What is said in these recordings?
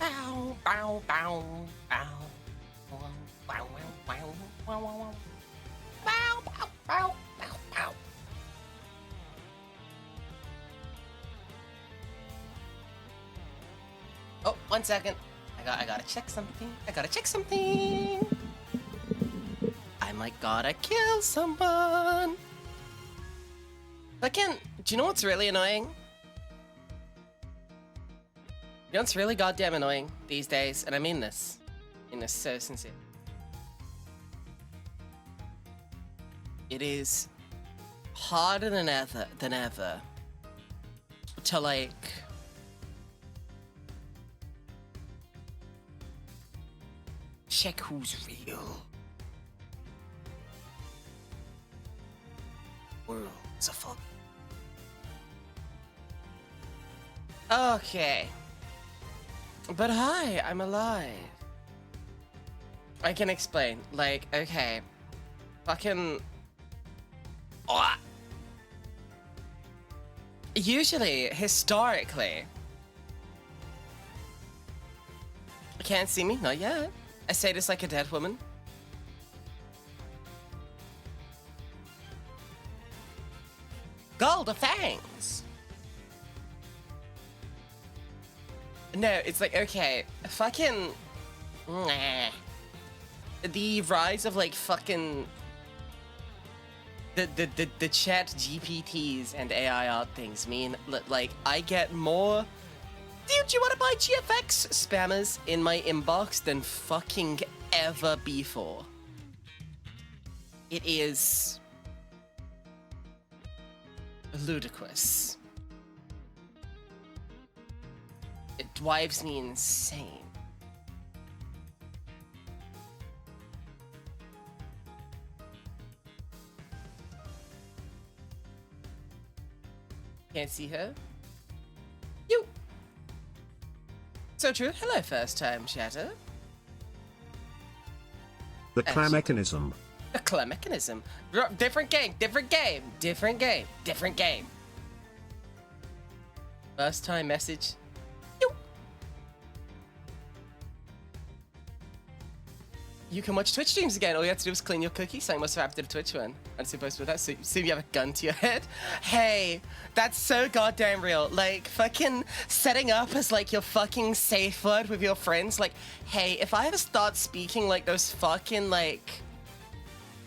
Bow, bow, bow, bow. Bow, bow, bow, bow, bow, bow, bow, bow, bow, bow. Oh, 1 second. I gotta check something. I gotta check something. I might gotta kill someone. Fucking, do you know what's really annoying? You know what's really goddamn annoying these days? And I mean this. I mean this so sincere. It is harder than ever to like check who's real. World's a fuck. Okay. But hi, I'm alive. I can explain. Like, okay. Fucking... Oh. Usually, historically... You can't see me? Not yet. I say this like a dead woman. Gold of fangs! No, it's like, okay, fucking... Nah. The rise of, like, fucking... The chat GPTs and AI art things mean, like, I get more... Dude, you wanna buy GFX spammers in my inbox than fucking ever before. It is... ludicrous. It drives me insane. Can't see her? You! So true. Hello, first time chatter. The claw mechanism. The claw mechanism. Different game, different game, different game, different game. First time message. You can watch Twitch streams again. All you have to do is clean your cookies. So I must have after the Twitch one. I'm supposed to do that. So you have a gun to your head. Hey, that's so goddamn real. Like, fucking setting up as, like, your fucking safe word with your friends. Like, hey, if I ever start speaking like those fucking, like,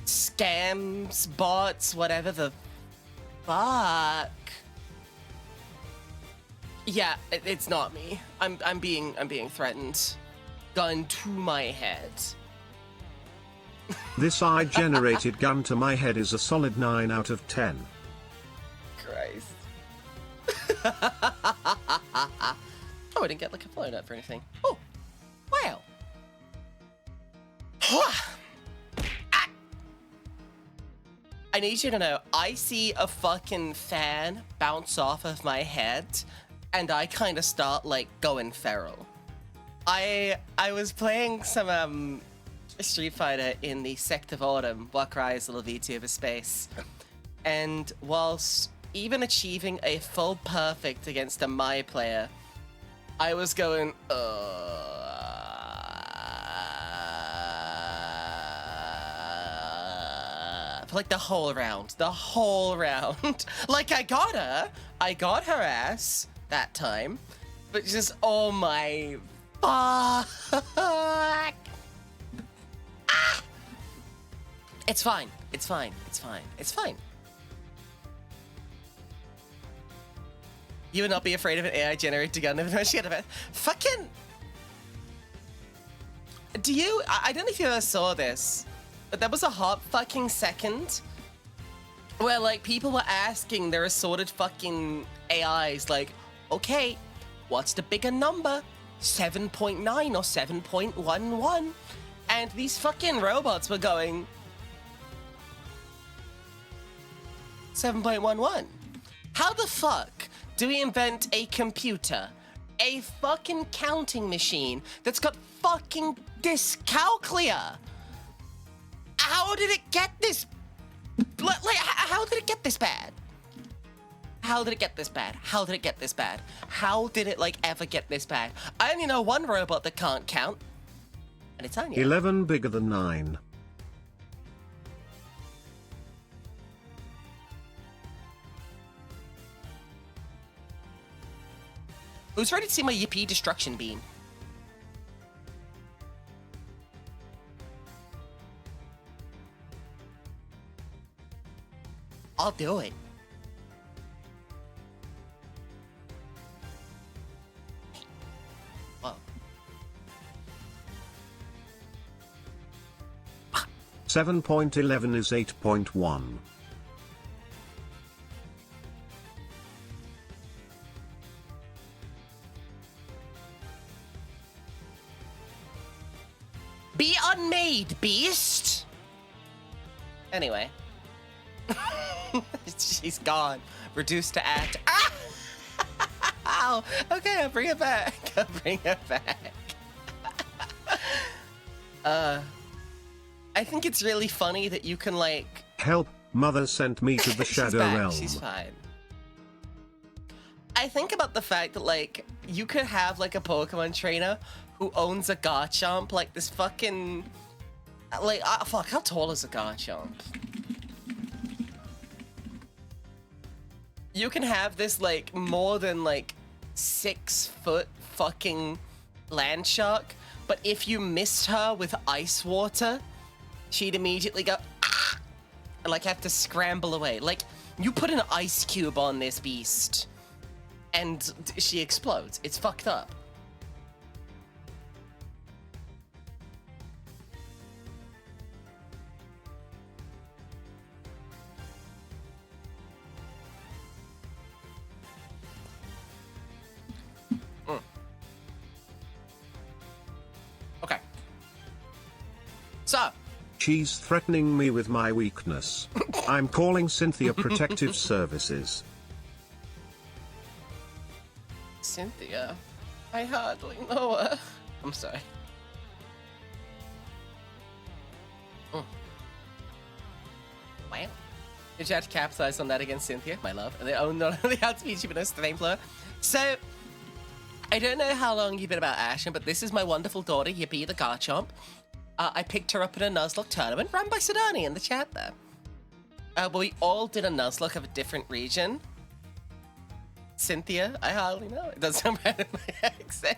scams, bots, whatever the fuck. Yeah, it's not me. I'm being threatened. Gun to my head. This AI-generated gun to my head is a solid 9 out of 10. Christ. Oh, I didn't get like a flow note for anything. Oh, wow. I need you to know, I see a fucking fan bounce off of my head, and I kind of start like going feral. I was playing some Street Fighter in the Sect of Autumn, Warcry's little VTuber space, and whilst even achieving a full perfect against a Mai player, I was going, for like the whole round. Like I got her ass that time, but just, oh my fuck. It's fine. You would not be afraid of an AI generated gun if she had a fucking... Do you... I don't know if you ever saw this, but there was a hot fucking second where, like, people were asking their assorted fucking AIs, like, okay, what's the bigger number? 7.9 or 7.11? And these fucking robots were going... 7.11. How the fuck do we invent a computer, a fucking counting machine that's got fucking dyscalculia? How did it get this? Like, how did it get this bad? How did it get this bad? How did it get this bad? How did it, like, ever get this bad? I only know one robot that can't count, and it's Anya. 11 bigger than 9. Who's ready to see my Yippee destruction beam? I'll do it. Whoa. 7.11 is 8.1. Be unmade, beast! Anyway. She's gone. Reduced to act. Ah! Ow! Okay, I'll bring it back. I'll bring it back. I think it's really funny that you can, like... Help, mother sent me to the Shadow Realm. She's fine. I think about the fact that, like, you could have, like, a Pokemon trainer who owns a Garchomp, like, this fucking... Like, fuck, how tall is a Garchomp? You can have this, like, more than, like, 6 foot fucking land shark, but if you missed her with ice water, she'd immediately go, ah! And, like, have to scramble away. Like, you put an ice cube on this beast, and she explodes. It's fucked up. Okay. So. She's threatening me with my weakness. I'm calling Cynthia Protective Services. Cynthia? I hardly know her. I'm sorry. Wow. Did you have to capitalize on that against Cynthia, my love? And they own not only how to be cheap, but also the name floor. So, I don't know how long you've been about Ashen, but this is my wonderful daughter, Yippee the Garchomp. I picked her up in a Nuzlocke tournament run by Sidani in the chat there. We all did a Nuzlocke of a different region. Cynthia, I hardly know. It doesn't sound right in my accent.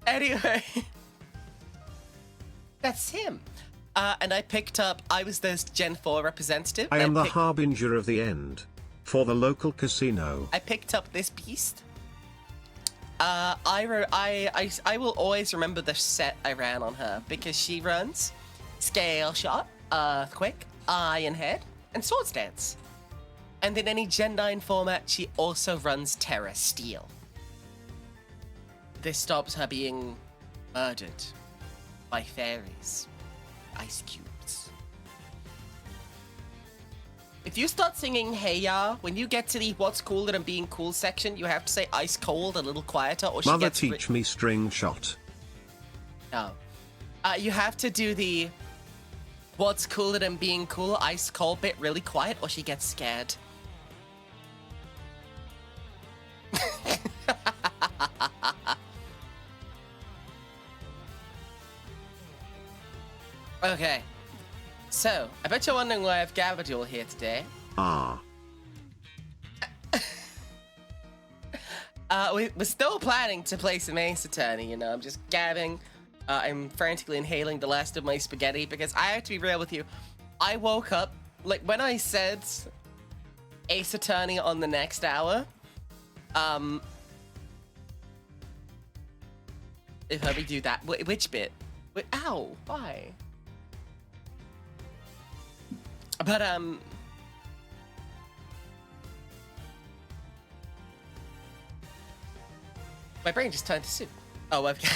Anyway, that's him. And I picked up, I was the Gen 4 representative. I am the harbinger of the end. For the local casino. I picked up this beast. I will always remember the set I ran on her because she runs Scale Shot, Earthquake, Iron Head, and Swords Dance. And in any Gen 9 format, she also runs Terra Steel. This stops her being murdered by fairies, ice cubes. If you start singing Hey Ya, when you get to the what's cooler than being cool section, you have to say ice cold a little quieter or she Mother gets... teach me string shot. No. You have to do the what's cooler than being cool, ice cold bit really quiet or she gets scared. Okay. So, I bet you're wondering why I've gathered you all here today. We're still planning to play some Ace Attorney, you know, I'm just gabbing. I'm frantically inhaling the last of my spaghetti because I have to be real with you. I woke up, like, when I said Ace Attorney on the next hour, if let me do that, which bit? Ow, why? But, my brain just turned to soup. Oh, okay.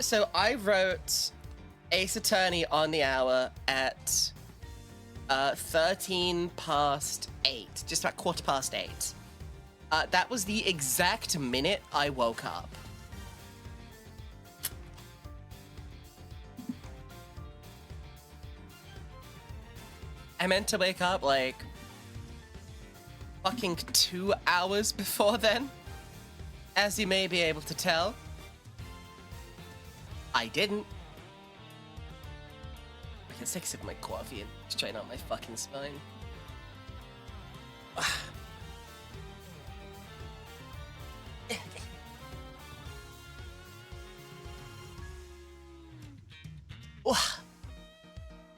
So I wrote Ace Attorney on the hour at 13 past 8, just about 8:15. That was the exact minute I woke up. I meant to wake up like fucking 2 hours before then, as you may be able to tell. I didn't. I can take a sip of my coffee and straighten out my fucking spine.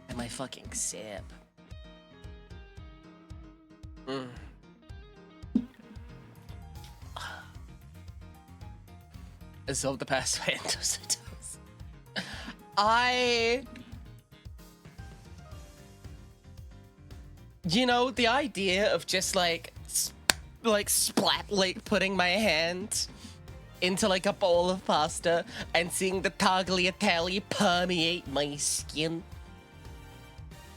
And my fucking sip. Absorb the password into subtitles. You know, the idea of just like splat, like putting my hand into like a bowl of pasta and seeing the tagliatelle permeate my skin.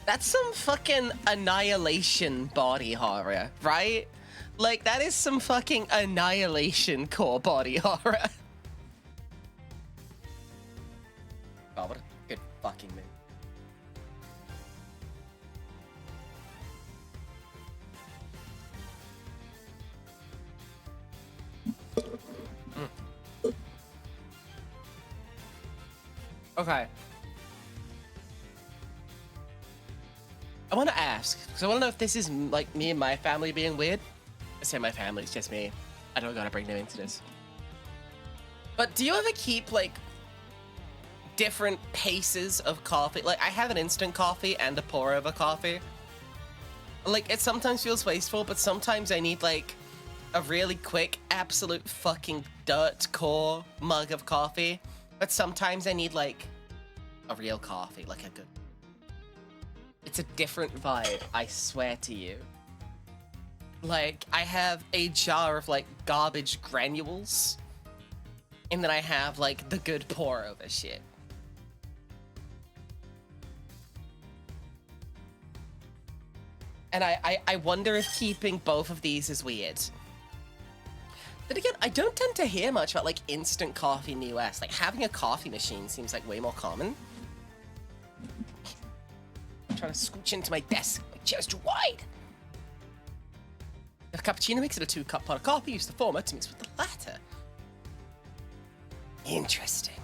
That's some fucking Annihilation body horror, right? Like, that is some fucking Annihilation core body horror. Oh, what a good fucking move. Okay. I want to ask, because I want to know if this is like me and my family being weird. I say my family, it's just me. I don't gotta bring them into this. But do you ever keep like different paces of coffee? Like, I have an instant coffee and a pour over coffee. Like, it sometimes feels wasteful, but sometimes I need like a really quick, absolute fucking dirt core mug of coffee. But sometimes I need like a real coffee, like a good. It's a different vibe, I swear to you. Like, I have a jar of like garbage granules, and then I have like the good pour over shit. And I wonder if keeping both of these is weird. Then again, I don't tend to hear much about like instant coffee in the US. Like, having a coffee machine seems like way more common. I'm trying to scooch into my desk. My chair's too wide. A cappuccino makes it a 2-cup pot of coffee. Use the former to mix with the latter. Interesting.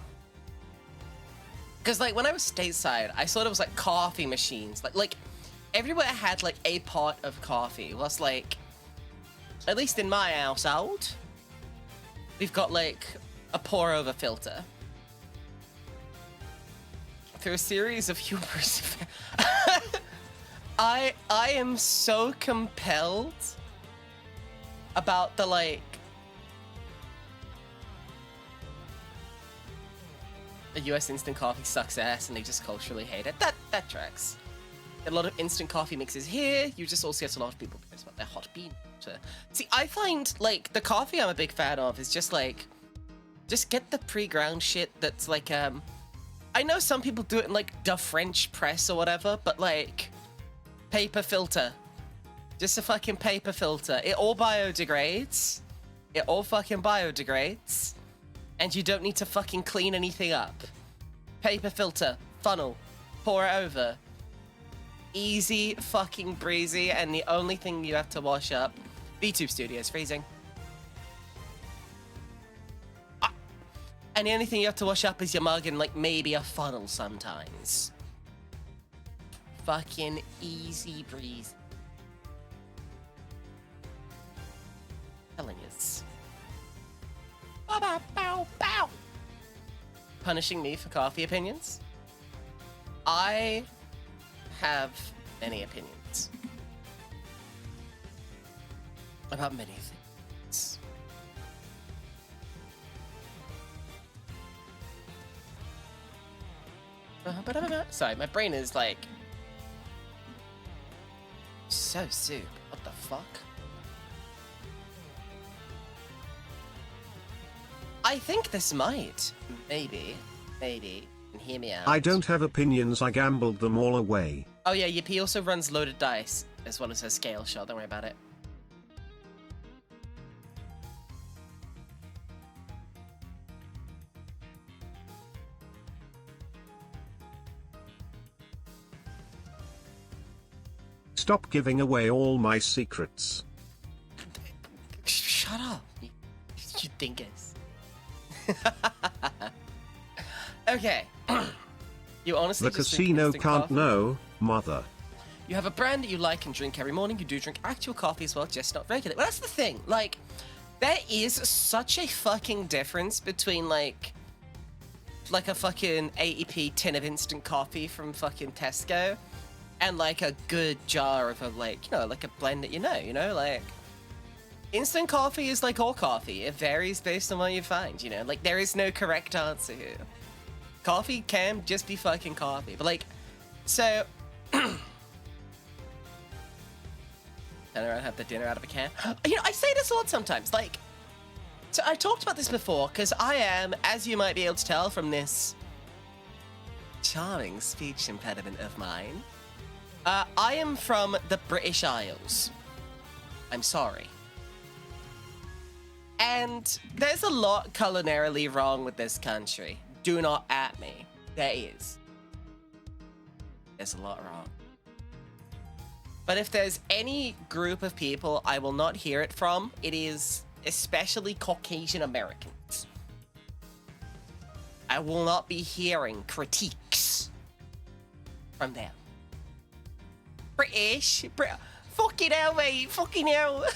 Because like when I was stateside, I saw there was like coffee machines. Like everywhere had like a pot of coffee. It was like, at least in my household, we've got like a pour over filter. Through a series of humorous I am so compelled about the like the US instant coffee sucks ass and they just culturally hate it. That tracks. A lot of instant coffee mixes here. You just also get a lot of people because about their hot bean water. See, I find like the coffee I'm a big fan of is just like, just get the pre-ground shit that's like I know some people do it in like the French press or whatever, but like paper filter. Just a fucking paper filter. It all biodegrades. It all fucking biodegrades. And you don't need to fucking clean anything up. Paper filter, funnel, pour it over. Easy fucking breezy, and the only thing you have to wash up. VTube Studios freezing. And the only thing you have to wash up is your mug and like maybe a funnel sometimes. Fucking easy breeze. Telling yous. Bow, bow, bow. Punishing me for coffee opinions? I have many opinions about many things. Sorry, my brain is like so soup. What the fuck? I think this might, maybe, and hear me out. I don't have opinions, I gambled them all away. Oh yeah, yep, he also runs loaded dice as well as a scale shot, don't worry about it. Stop giving away all my secrets. Shut up, you dingus. Okay. You honestly The just drink casino instant can't coffee? know, mother. You have a brand that you like and drink every morning. You do drink actual coffee as well, just not regular. Well, that's the thing. Like, there is such a fucking difference between, like a fucking 80p tin of instant coffee from fucking Tesco and, like, a good jar of, like, you know, like a blend that you know, like... Instant coffee is like all coffee. It varies based on what you find, you know? Like, there is no correct answer here. Coffee can just be fucking coffee. But, like, so... Turn around, have the dinner out of a can. You know, I say this a lot sometimes. Like, so I talked about this before, because I am, as you might be able to tell from this charming speech impediment of mine, I am from the British Isles. I'm sorry. And there's a lot culinarily wrong with this country. Do not at me. There is. There's a lot wrong. But if there's any group of people I will not hear it from, it is especially Caucasian Americans. I will not be hearing critiques from them. British? Fucking hell, mate. Fucking hell.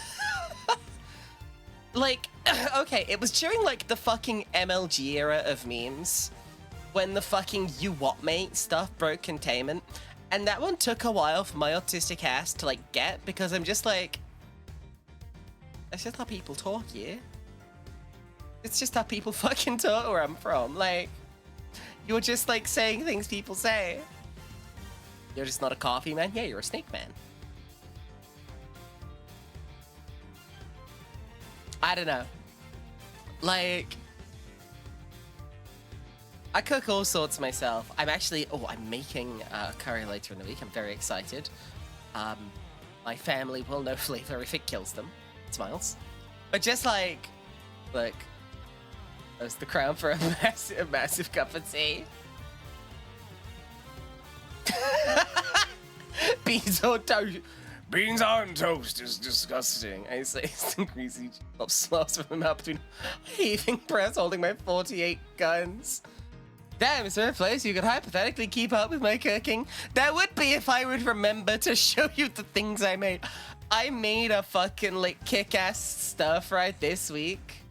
Like, okay, it was during, like, the fucking MLG era of memes when the fucking you what, mate stuff broke containment. And that one took a while for my autistic ass to, like, get, because I'm just like... That's just how people talk, yeah? It's just how people fucking talk where I'm from. Like, you're just, like, saying things people say. You're just not a coffee man? Yeah, you're a snake man. I don't know. Like... I cook all sorts myself. I'm making curry later in the week. I'm very excited. My family will know flavor if it kills them. Smiles. But just like, look, that's the crown for a massive cup of tea. Beans on toast. Beans on toast is disgusting. I say some greasy chop smells from my mouth between heaving breaths holding my 48 guns. Damn, is there a place you could hypothetically keep up with my cooking? That would be if I would remember to show you the things I made. I made a fucking, like, kick-ass stuff right this week.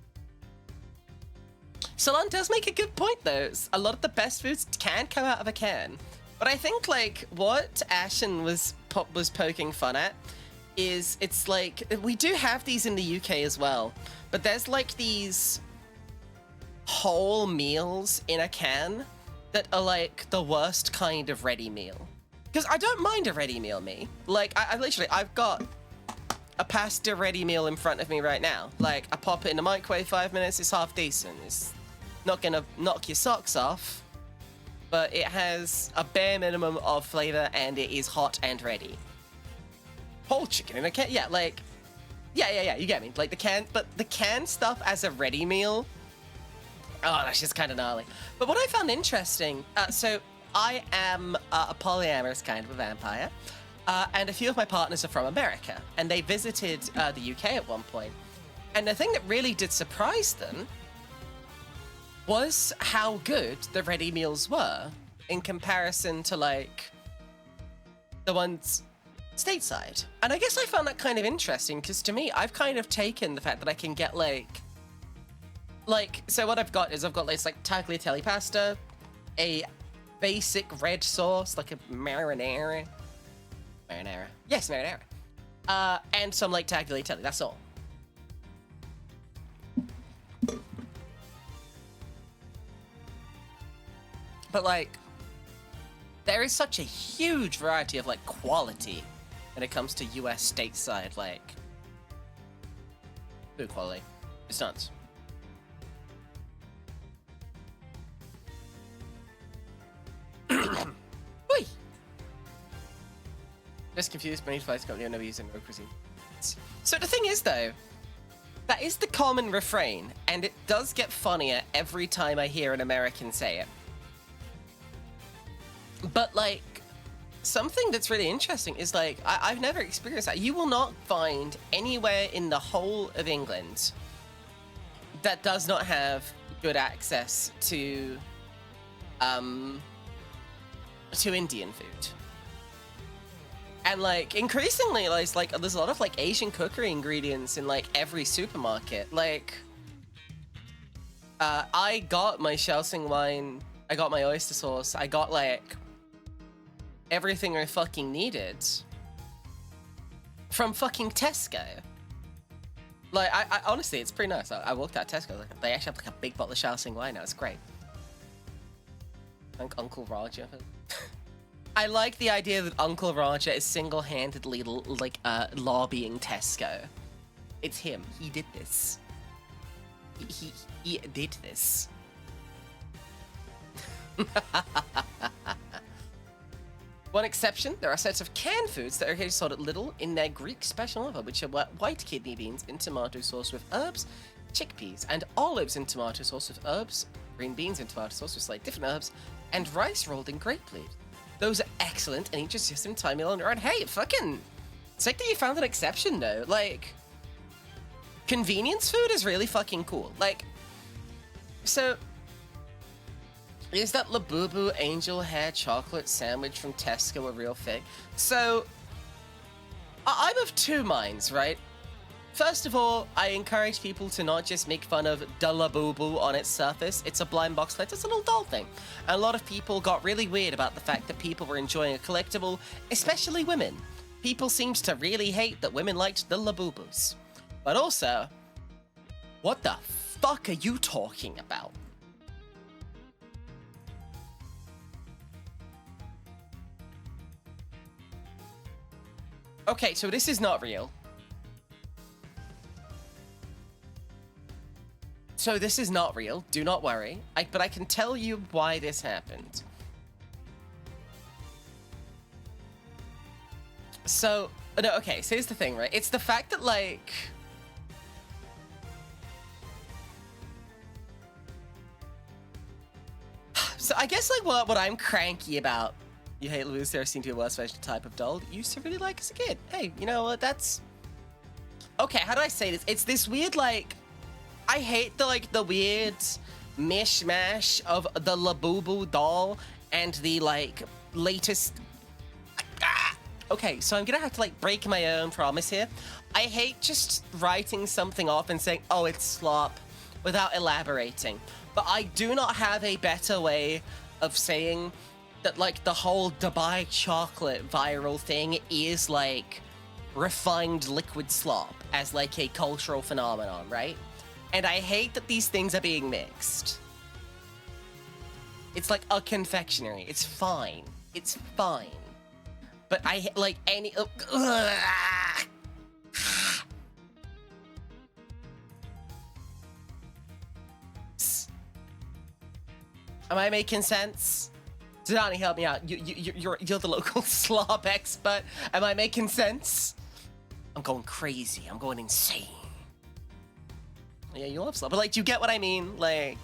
Salon does make a good point, though. A lot of the best foods can come out of a can. But I think, like, what Ashen was poking fun at is it's like, we do have these in the UK as well, but there's, like, these whole meals in a can that are like the worst kind of ready meal. Because I don't mind a ready meal, me. Like, I've got a pasta ready meal in front of me right now. Like, I pop it in the microwave 5 minutes, it's half decent. It's not gonna knock your socks off, but it has a bare minimum of flavor and it is hot and ready. Whole chicken in a can, yeah, like, yeah, you get me. Like the canned stuff as a ready meal, oh, that's just kind of gnarly. But what I found interesting, so I am a polyamorous kind of a vampire, and a few of my partners are from America, and they visited the UK at one point. And the thing that really did surprise them was how good the ready meals were in comparison to, like, the ones stateside. And I guess I found that kind of interesting, because to me, I've kind of taken the fact that I can get, like, so what I've got is like tagliatelle pasta, a basic red sauce, like a marinara. Yes, marinara. And some, like, tagliatelle, that's all. But, like, there is such a huge variety of, like, quality when it comes to US stateside, like, food quality. It's nuts. Oi! Just confused, many flights company are never using road cuisine. So the thing is, though, that is the common refrain, and it does get funnier every time I hear an American say it. But, like, something that's really interesting is like I've never experienced that. You will not find anywhere in the whole of England that does not have good access to Indian food. And like increasingly, like there's a lot of like Asian cookery ingredients in like every supermarket. Like, I got my Shaoxing wine, I got my oyster sauce, I got like everything I fucking needed from fucking Tesco. Like, I honestly, it's pretty nice. I walked out Tesco, like, they actually have like a big bottle of Shaoxing wine now. It's great. Thank Uncle Roger. I like the idea that Uncle Roger is single-handedly like lobbying Tesco. It's him. He did this. He did this. One exception, there are sets of canned foods that are here sold at Lidl in their Greek special offer, which are white kidney beans in tomato sauce with herbs, chickpeas, and olives in tomato sauce with herbs, green beans in tomato sauce with slightly different herbs, and rice rolled in grape leaves. Those are excellent, and each is just in time meal on their own. Hey, fucking sick that you found an exception, though. Like, convenience food is really fucking cool. Like, so, is that Labubu Angel Hair Chocolate Sandwich from Tesco a real thing? So, I'm of two minds, right? First of all, I encourage people to not just make fun of the Labubu on its surface. It's a blind box collector. It's a little doll thing. And a lot of people got really weird about the fact that people were enjoying a collectible, especially women. People seemed to really hate that women liked the Labubus. But also, what the fuck are you talking about? Okay, so this is not real. So this is not real, do not worry. But I can tell you why this happened. So, no, okay, so here's the thing, right? It's the fact that, like... So I guess, like, what I'm cranky about, you hate Louis, there seem to be a worse version type of doll you used to really like as a kid. Hey, you know what, that's... Okay, how do I say this? It's this weird, like... I hate the weird mishmash of the Labubu doll and the, like, latest... Okay, so I'm gonna have to, like, break my own promise here. I hate just writing something off and saying, oh, it's slop, without elaborating. But I do not have a better way of saying that, like, the whole Dubai chocolate viral thing is, like, refined liquid slop as, like, a cultural phenomenon, right? And I hate that these things are being mixed. It's like a confectionery. It's fine. It's fine. But I, like, any... Am I making sense? Zadani, help me out. You're the local slop expert. Am I making sense? I'm going crazy. I'm going insane. Yeah, you love slop. But, like, do you get what I mean? Like,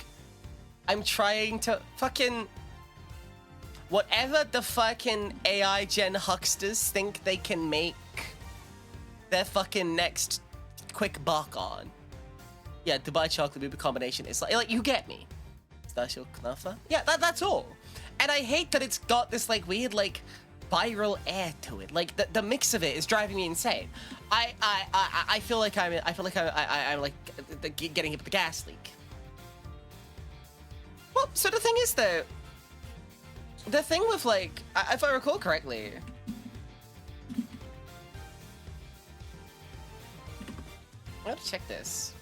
I'm trying to fucking... Whatever the fucking AI gen hucksters think they can make their fucking next quick buck on. Yeah, Dubai chocolate booba combination is like, you get me. Pistachio knafa? Yeah, that's all. And I hate that it's got this, like, weird, like, viral air to it. Like, the mix of it is driving me insane. I feel like I'm like getting hit with the gas leak. Well, so the thing is, though, the thing with, like, if I recall correctly, I have to check this.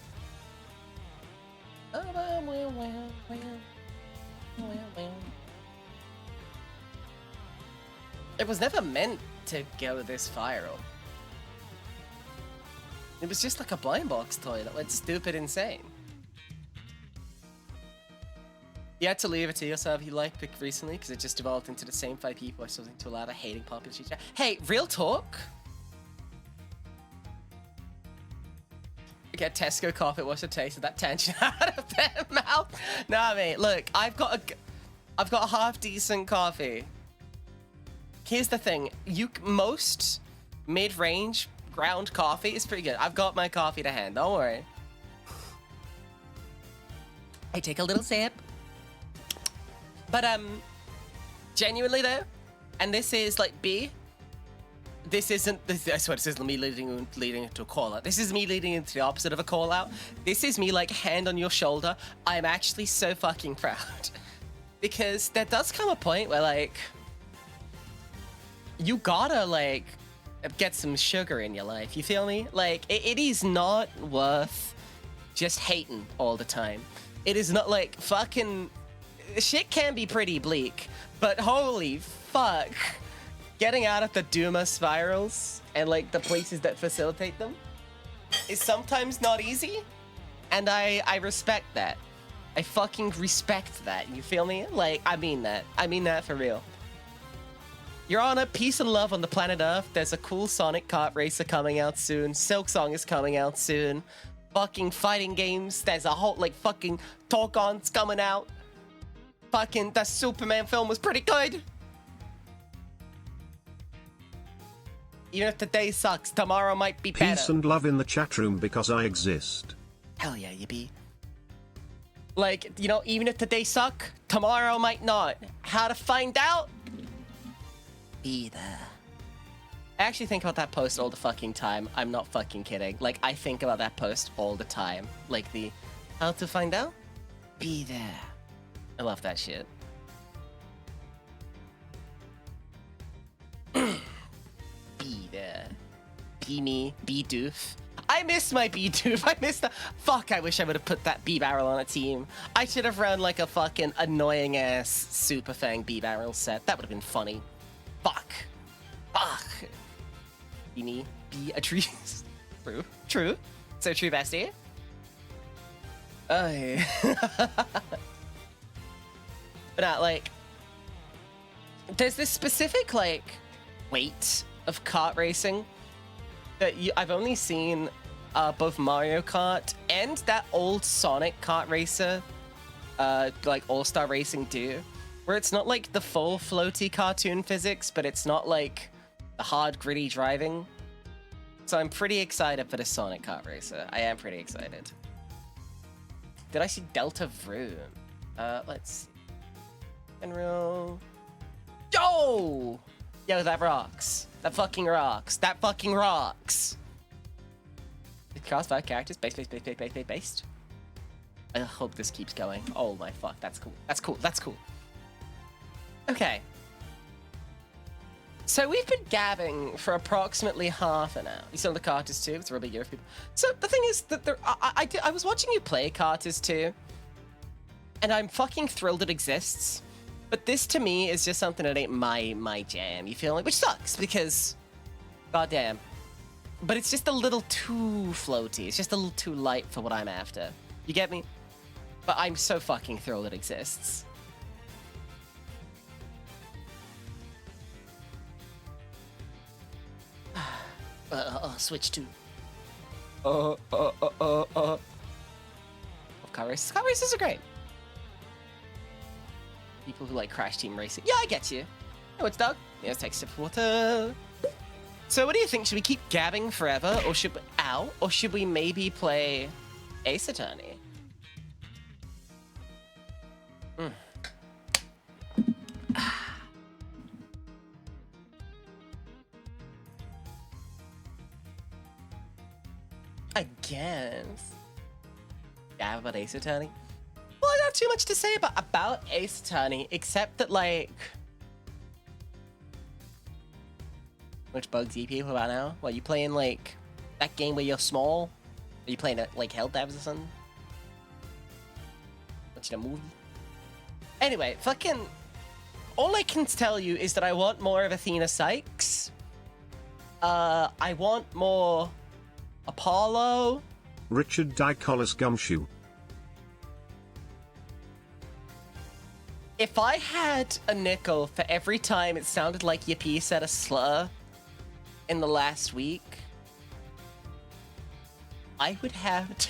It was never meant to go this viral. It was just like a blind box toy that went stupid insane. You had to leave it to yourself. You liked it recently because it just evolved into the same 5 people or something to allow a hating population. Hey, real talk. Get Tesco coffee. What's the taste of that tension out of their mouth? Nah, mate. Look, I've got a half decent coffee. Here's the thing. Most mid-range ground coffee is pretty good. I've got my coffee to hand. Don't worry. I take a little sip. But, genuinely though, and this is like B, this isn't, I swear this isn't me leading into a call out. This is me leading into the opposite of a call out. This is me like hand on your shoulder. I'm actually so fucking proud. Because there does come a point where like, you gotta like, get some sugar in your life, you feel me? Like, it is not worth just hating all the time. It is not like fucking, shit can be pretty bleak, but holy fuck. Getting out of the Duma spirals and like the places that facilitate them is sometimes not easy. And I respect that. I fucking respect that. You feel me? Like, I mean that. I mean that for real. Your Honor, peace and love on the planet Earth. There's a cool Sonic kart racer coming out soon. Silksong is coming out soon. Fucking fighting games. There's a whole, like, fucking Torkon's coming out. Fucking, the Superman film was pretty good. Even if today sucks, tomorrow might be better. Peace and love in the chat room because I exist. Hell yeah, you be. Like, you know, even if today suck, tomorrow might not. How to find out? Be there. I actually think about that post all the fucking time. I'm not fucking kidding. Like, I think about that post all the time. Like the, how to find out? Be there. I love that shit. Be there. Be me. Be doof. I miss my B doof. I miss the. Fuck, I wish I would have put that B barrel on a team. I should have run like a fucking annoying ass Super Fang B barrel set. That would have been funny. Fuck. Fuck. Be me. Be a tree. True. True. So true, bestie. Oh, yeah. But not like. There's this specific, like, weight of kart racing that I've only seen both Mario Kart and that old Sonic kart racer, like All-Star Racing do, where it's not like the full floaty cartoon physics, but it's not like the hard gritty driving. So I'm pretty excited for the Sonic kart racer. I am pretty excited. Did I see Delta Vroom? Let's see. General. Yo! Yo, that rocks. That fucking rocks. That fucking rocks. Cast 5 characters, based. I hope this keeps going. Oh my fuck, that's cool. That's cool. That's cool. Okay. So we've been gabbing for approximately half an hour. You saw the Carters 2, it's a real big year for people. So the thing is that I was watching you play Carters 2, and I'm fucking thrilled it exists. But this to me is just something that ain't my jam, you feel like? Which sucks, because, goddamn. But it's just a little too floaty. It's just a little too light for what I'm after. You get me? But I'm so fucking thrilled it exists. Switch to. Car races. Car races are great. People who like Crash Team Racing. Yeah, I get you. Oh, it's Doug. Yeah, let's take a sip of water. So what do you think? Should we keep gabbing forever? Or should we... Ow. Or should we maybe play Ace Attorney? I guess. Gab about Ace Attorney? Well, I don't have too much to say about Ace Attorney, except that, like... Which bugs you people about now? What, you playing, like, that game where you're small? Are you playing it, like, Hell Devs or something? Watching a movie? Anyway, fucking... All I can tell you is that I want more of Athena Sykes. I want more... Apollo. Richard Dicolis Gumshoe. If I had a nickel for every time it sounded like Yippee said a slur in the last week, I would have 2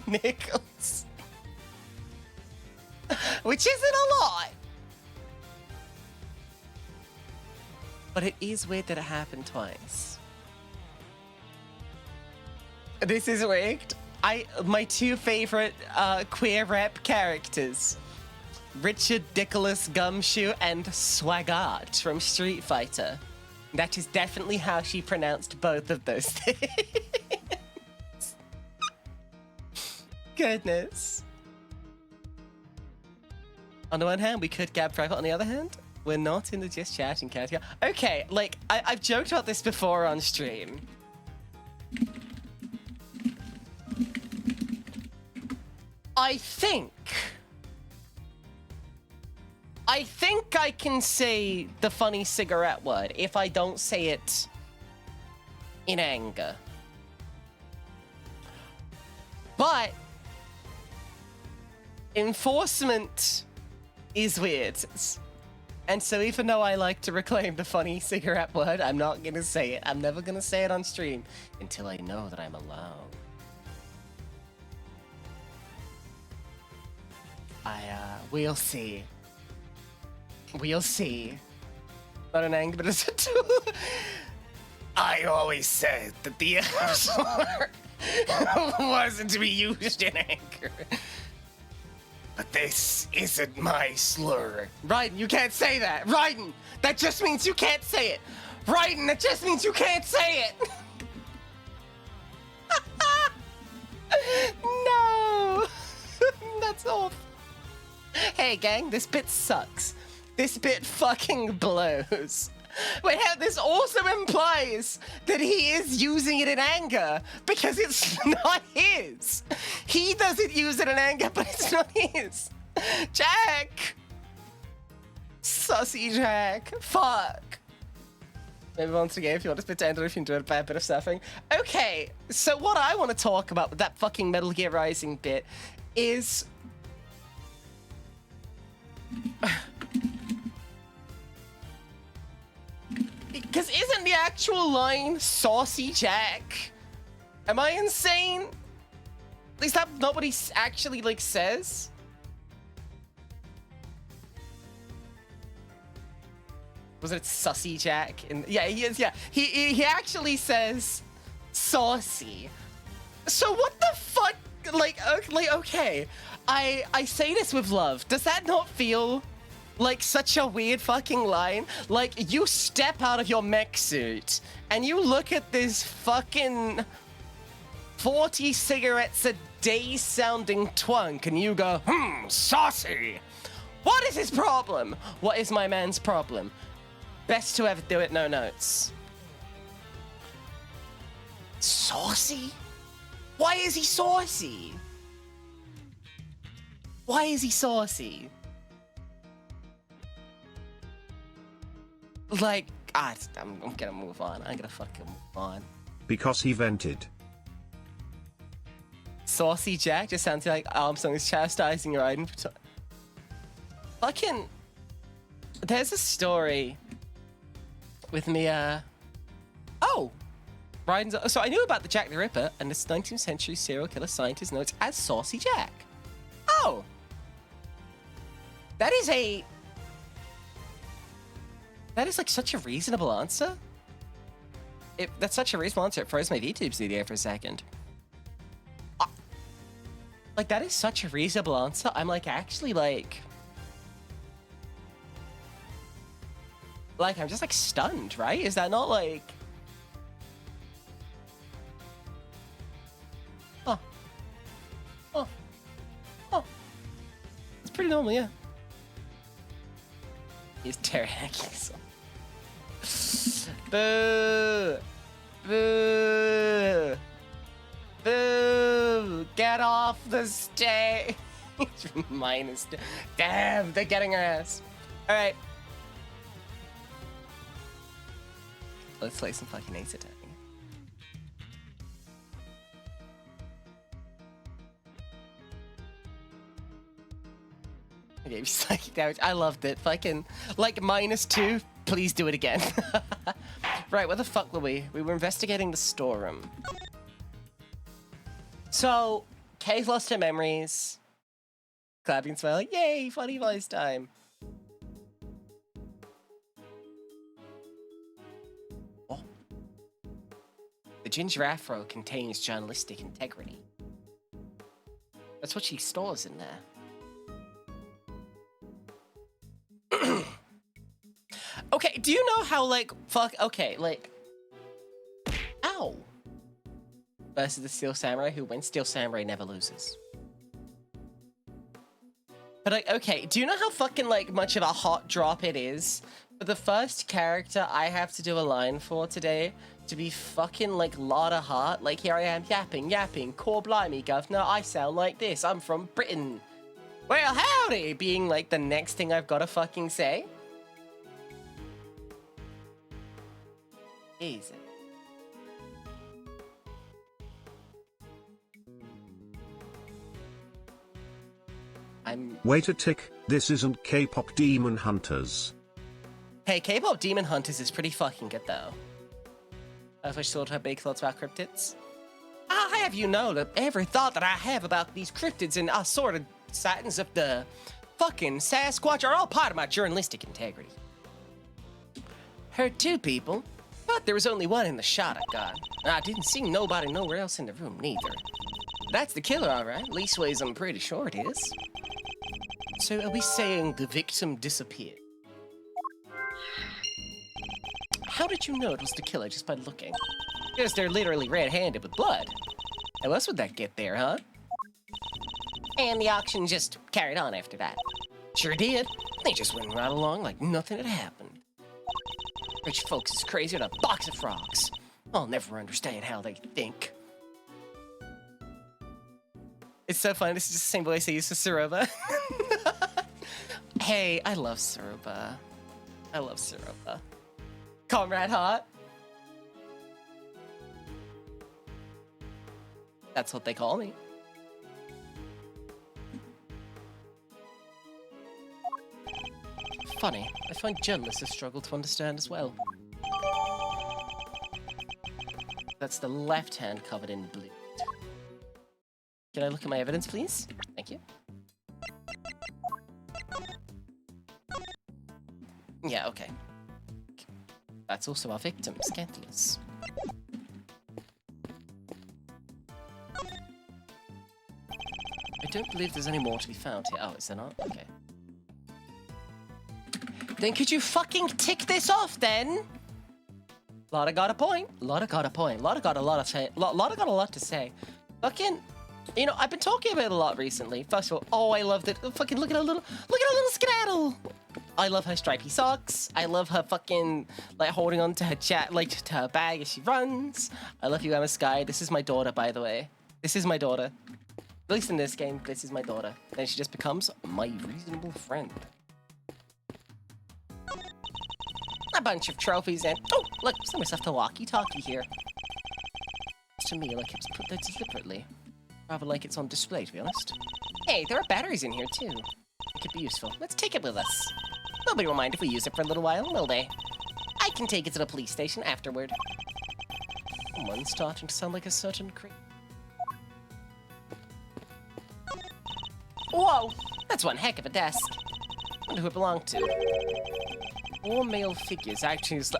nickels. Which isn't a lot. But it is weird that it happened twice. This is rigged. My two favorite queer rep characters, Richard Nicholas Gumshoe and Swagat from Street Fighter. That is definitely how she pronounced both of those things. Goodness. On the one hand, we could gab private. On the other hand, we're not in the just chatting category. Okay, like, I've joked about this before on stream. I think I can say the funny cigarette word if I don't say it in anger. But enforcement is weird. And so even though I like to reclaim the funny cigarette word, I'm not gonna say it. I'm never gonna say it on stream until I know that I'm allowed. We'll see. We'll see. Not an anger, but it's a tool. I always said that the slur wasn't to be used in anger. But this isn't my slur. Raiden, you can't say that. Raiden, that just means you can't say it. Raiden, that just means you can't say it. No. That's awful. Hey, gang, this bit sucks. This bit fucking blows. Wait, this also implies that he is using it in anger because it's not his. He doesn't use it in anger, but it's not his. Jack! Sussy Jack. Fuck. Maybe once again, if you want to spit to enter, if you enjoyed a bad bit of stuffing. Okay, so what I want to talk about with that fucking Metal Gear Rising bit is... Because isn't the actual line Saucy Jack? Am I insane? At least that nobody actually like says. Was it Sussy Jack? Yeah, he is. Yeah, he actually says saucy. So what the fuck? Like okay, I say this with love. Does that not feel like such a weird fucking line? Like, you step out of your mech suit and you look at this fucking 40 cigarettes a day sounding twunk and you go, saucy. What is his problem? What is my man's problem? Best to ever do it, no notes. Saucy? Why is he saucy? Why is he saucy? Like, I'm gonna move on. I'm gonna fucking move on. Because he vented. Saucy Jack just sounds like Armstrong is chastising Raiden for fucking... There's a story with me, Oh! Raiden's... So I knew about the Jack the Ripper and this 19th century serial killer scientist known as Saucy Jack. Oh! That is like such a reasonable answer. That's such a reasonable answer. It froze my VTube studio for a second. Like, that is such a reasonable answer. I'm like, actually, like, I'm just like stunned, right? Is that not like, oh, it's pretty normal, yeah. He's teriyaki sauce. Boo! Boo! Boo! Get off the stage! Minus. Damn, they're getting her ass. Alright. Let's play some fucking Ace Attorney. I gave you psychic damage. I loved it. Fucking, like, -2. Please do it again. Right, where the fuck were we? We were investigating the storeroom. So, Kay's lost her memories. Clapping, smiling. Yay, funny voice time. ginger afro contains journalistic integrity. That's what she stores in there. Okay, do you know how, like, okay, like, ow. Versus the Steel Samurai, who wins? Steel Samurai never loses. But, like, okay, do you know how fucking, like, much of a hot drop it is for the first character I have to do a line for today to be fucking, like, Lotta Hart? Like, here I am yapping, core blimey, governor, I sound like this, I'm from Britain. Well, howdy, being, like, the next thing I've got to fucking say. Easy. Wait a tick, this isn't K-pop Demon Hunters. Hey, K-pop Demon Hunters is pretty fucking good, though. Have I told her big thoughts about cryptids? I'll have you know that every thought that I have about these cryptids and assorted sightings of the fucking Sasquatch are all part of my journalistic integrity. Heard two people, but there was only one in the shot I got. I didn't see nobody nowhere else in the room, neither. That's the killer, all right. Leastways, I'm pretty sure it is. So are we saying the victim disappeared? How did you know it was the killer just by looking? Because they're literally red-handed with blood. How else would that get there, huh? And the auction just carried on after that. Sure did. They just went right along like nothing had happened. Rich folks is crazier than a box of frogs. I'll never understand how they think. It's so funny, this is just the same voice I use for Saroba. Hey, I love Saroba. I love Saroba. Comrade Hot. That's what they call me. Funny, I find journalists have struggled to understand as well. That's the left hand covered in blue. Can I look at my evidence, please? Thank you. Yeah, okay. That's also our victim, Scandalous. I don't believe there's any more to be found here. Oh, is there not? Okay. Then could you fucking tick this off, then? Lotta got a point. Lotta got a point. Lotta got a lot to say. Lotta got a lot to say. Fucking, you know, I've been talking about it a lot recently. First of all, oh, I love that. Fucking look at her little skedaddle. I love her stripy socks. I love her fucking, like, holding on to her to her bag as she runs. I love you, Emma Sky. This is my daughter, by the way. This is my daughter. At least in this game, this is my daughter. Then she just becomes my reasonable friend. A bunch of trophies and... Oh, look, some stuff to walkie-talkie here. To me, like it's put there deliberately. Rather like it's on display, to be honest. Hey, there are batteries in here, too. It could be useful. Let's take it with us. Nobody will mind if we use it for a little while, will they? I can take it to the police station afterward. Someone's starting to sound like a certain creep. Whoa! That's one heck of a desk. Wonder who it belonged to. 4 male figures acting as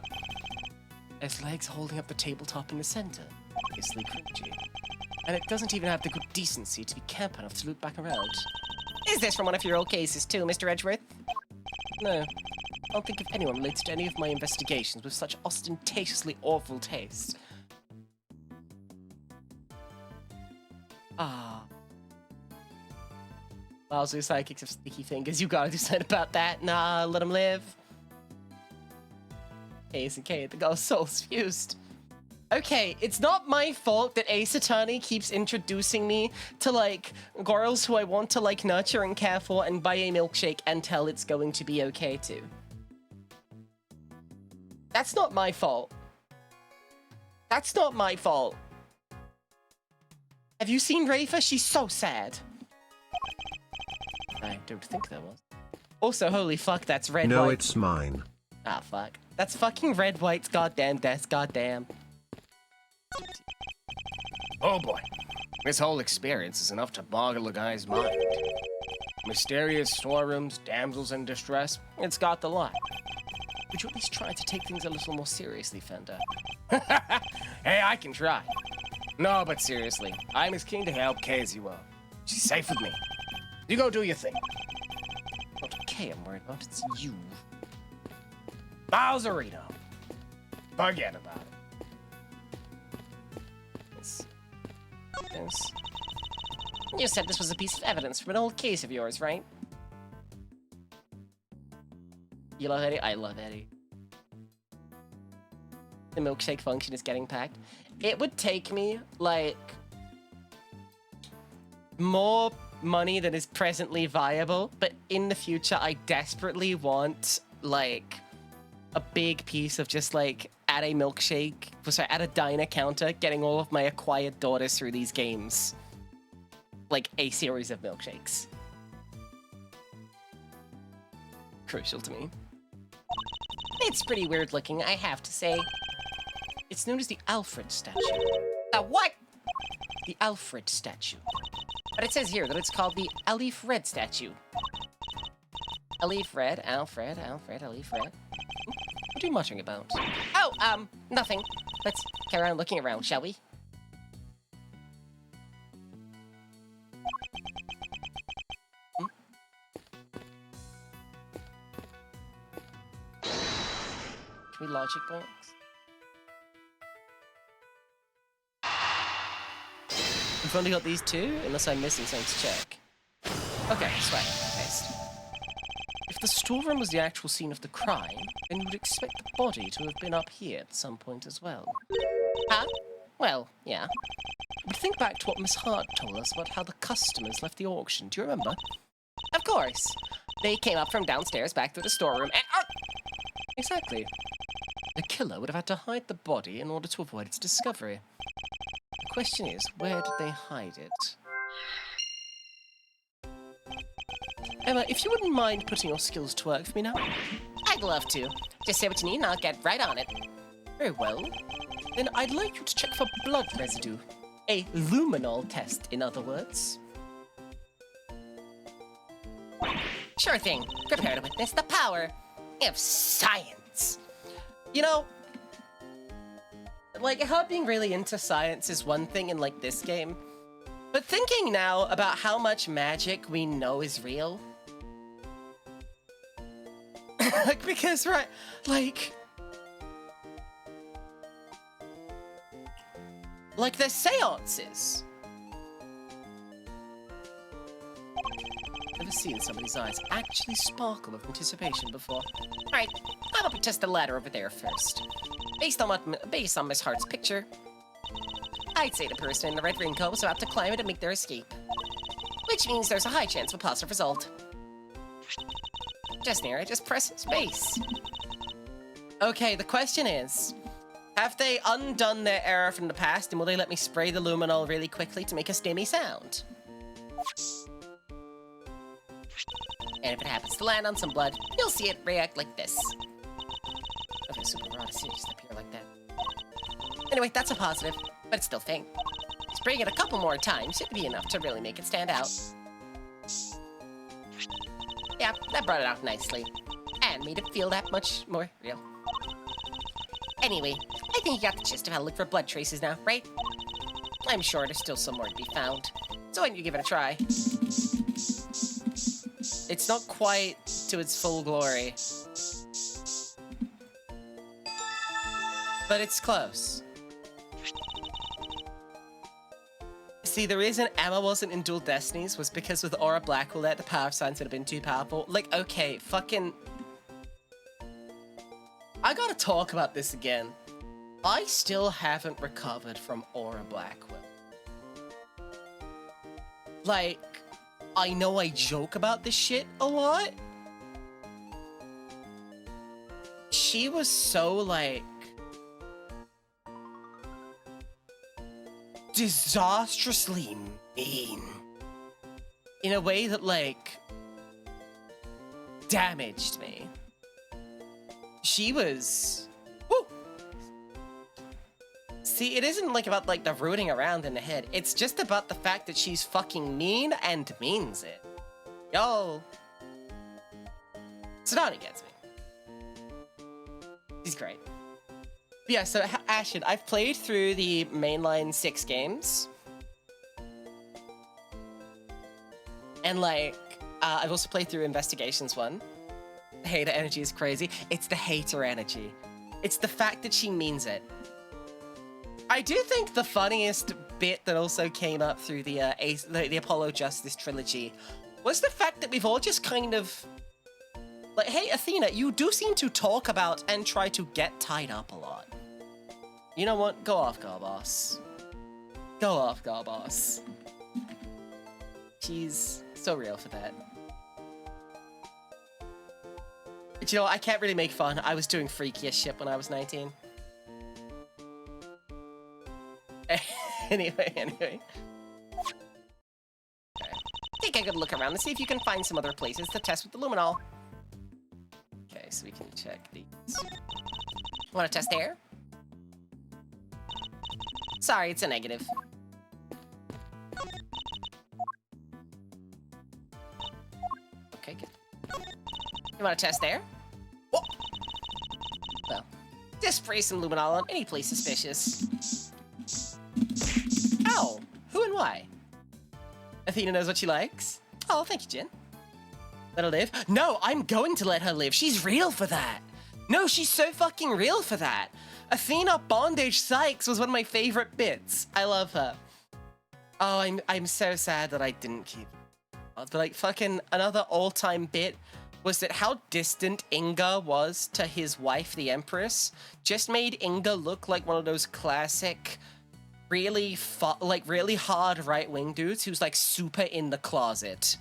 legs holding up the tabletop in the center. Obviously cringy. And it doesn't even have the good decency to be camp enough to loop back around. Is this from one of your old cases too, Mr. Edgeworth? No. I don't think of anyone related to any of my investigations with such ostentatiously awful taste. Ah. Lousy psychics have sticky fingers. You gotta do something about that. Nah, let them live. Ace and K, the girl's soul's fused. Okay, it's not my fault that Ace Attorney keeps introducing me to, like, girls who I want to, like, nurture and care for and buy a milkshake and tell it's going to be okay to. That's not my fault. That's not my fault. Have you seen Rafa? She's so sad. I don't think there was. Also, holy fuck, that's red, No, white. it's mine. Ah, fuck. That's fucking red, white's goddamn desk, goddamn. Oh boy. This whole experience is enough to boggle a guy's mind. Mysterious storerooms, damsels in distress, it's got the lot. Would you at least try to take things a little more seriously, Fender? Hey, I can try. No, but seriously, I'm as keen to help Kay as you are. She's safe with me. You go do your thing. Not Kay I'm worried about, it's you. Bowserino. Forget about it. Yes. You said this was a piece of evidence from an old case of yours, right? You love Eddie? I love Eddie. The milkshake function is getting packed. It would take me, like, more money than is presently viable, but in the future, I desperately want, like, a big piece of just, like, at a milkshake, sorry, at a diner counter, getting all of my acquired daughters through these games. Like, a series of milkshakes. Crucial to me. It's pretty weird looking, I have to say. It's known as the Alfred statue. The what? The Alfred statue. But it says here that it's called the Alif Red statue. Alif Red, Alfred, Alif Red. What are you muttering about? Oh, nothing. Let's carry on looking around, shall we? Can we logic box? We've only got these two, unless I'm missing something to check. Okay, sweat. Paste. If the storeroom was the actual scene of the crime, then you would expect the body to have been up here at some point as well. Huh? Well, yeah. But think back to what Miss Hart told us about how the customers left the auction. Do you remember? Of course. They came up from downstairs back through the storeroom and... Exactly. The killer would have had to hide the body in order to avoid its discovery. The question is, where did they hide it? Emma, if you wouldn't mind putting your skills to work for me now? I'd love to. Just say what you need and I'll get right on it. Very well. Then I'd like you to check for blood residue. A luminol test, in other words. Sure thing. Prepare to witness the power of science. You know, like, how being really into science is one thing in, like, this game. But thinking now about how much magic we know is real. Like, because, right, like... Like, there's seances. Never seen somebody's eyes actually sparkle with anticipation before. Alright, how about we test the ladder over there first? Based on Miss Hart's picture, I'd say the person in the red raincoat was about to climb it and make their escape. Which means there's a high chance of a positive result. Just near it, just press space. Okay, the question is, have they undone their error from the past and will they let me spray the luminol really quickly to make a stimmy sound? And if it happens to land on some blood, you'll see it react like this. Okay, super raw to see it just appear like that. Anyway, that's a positive, but it's still faint. Spraying it a couple more times should be enough to really make it stand out. Yeah, that brought it out nicely. And made it feel that much more real. Anyway, I think you got the gist of how to look for blood traces now, right? I'm sure there's still some more to be found. So why don't you give it a try? It's not quite to its full glory. But it's close. See, the reason Emma wasn't in Dual Destinies was because with Aura Blackwell there, the power of science would have been too powerful. Like, okay, fucking... I gotta talk about this again. I still haven't recovered from Aura Blackwell. Like, I know I joke about this shit a lot. She was so, like... disastrously mean. In a way that, like... damaged me. She was... Woo! See, it isn't, like, about, like, the rooting around in the head. It's just about the fact that she's fucking mean and means it. Yo. Tsunami gets me. He's great. Yeah, so Ashen, I've played through the mainline 6 games. And like, I've also played through Investigations 1. The hater energy is crazy. It's the hater energy. It's the fact that she means it. I do think the funniest bit that also came up through the Apollo Justice trilogy was the fact that we've all just kind of... Like, hey, Athena, you do seem to talk about and try to get tied up a lot. You know what? Go off, Garboss. Go off, Garboss. She's so real for that. But you know what? I can't really make fun. I was doing freakiest shit when I was 19. Anyway. Okay. Take a good look around and see if you can find some other places to test with the luminol. Okay, so we can check these. Want to test air? Sorry, it's a negative. Okay, good. You want to test air? Whoa. Well, just spray some luminol on any place suspicious. Ow! Who and why? Athena knows what she likes. Oh, thank you, Jin. Let her live? No, I'm going to let her live. She's real for that. No, she's so fucking real for that. Athena Bondage Sykes was one of my favorite bits. I love her. Oh, I'm so sad that I didn't keep it. But like fucking another all-time bit was that how distant Inga was to his wife, the Empress, just made Inga look like one of those classic, really hard right-wing dudes who's like super in the closet.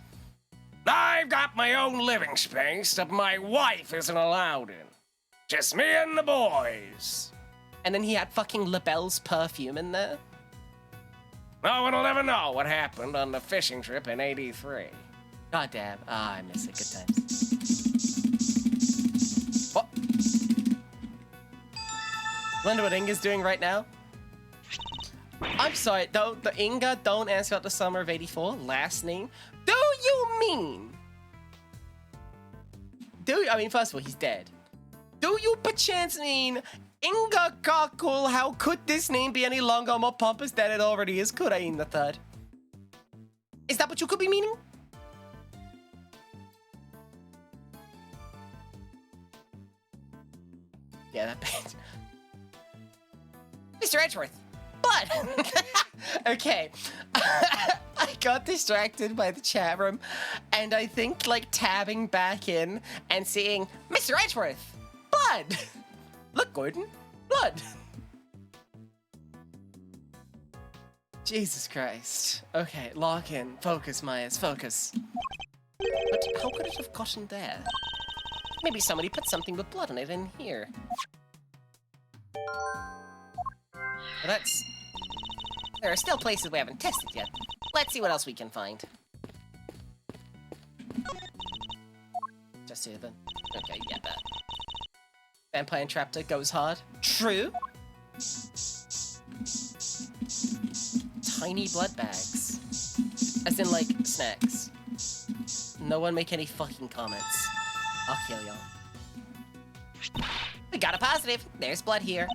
I've got my own living space that my wife isn't allowed in. Just me and the boys. And then he had fucking LaBelle's perfume in there. No one will ever know what happened on the fishing trip in '83. God damn. I miss it. Good times. What? Wonder what Inga's doing right now? I'm sorry, don't ask about the summer of '84. Last name? Do you mean? I mean, first of all, he's dead. Do you perchance mean Inga Kakul? How could this name be any longer or more pompous than it already is? Kurain the Third. Is that what you could be meaning? Yeah, that bit. Mr. Edgeworth. Blood! Okay. I got distracted by the chat room, and I think, like, tabbing back in and seeing Mr. Edgeworth. Blood! Look, Gordon. Blood! Jesus Christ. Okay, lock in. Focus, Myers. Focus. But how could it have gotten there? Maybe somebody put something with blood on it in here. Well, that's... There are still places we haven't tested yet. Let's see what else we can find. Just here then. Okay, yeah, that. Vampire Entraptor goes hard. True. Tiny blood bags. As in, like, snacks. No one make any fucking comments. I'll kill y'all. We got a positive. There's blood here.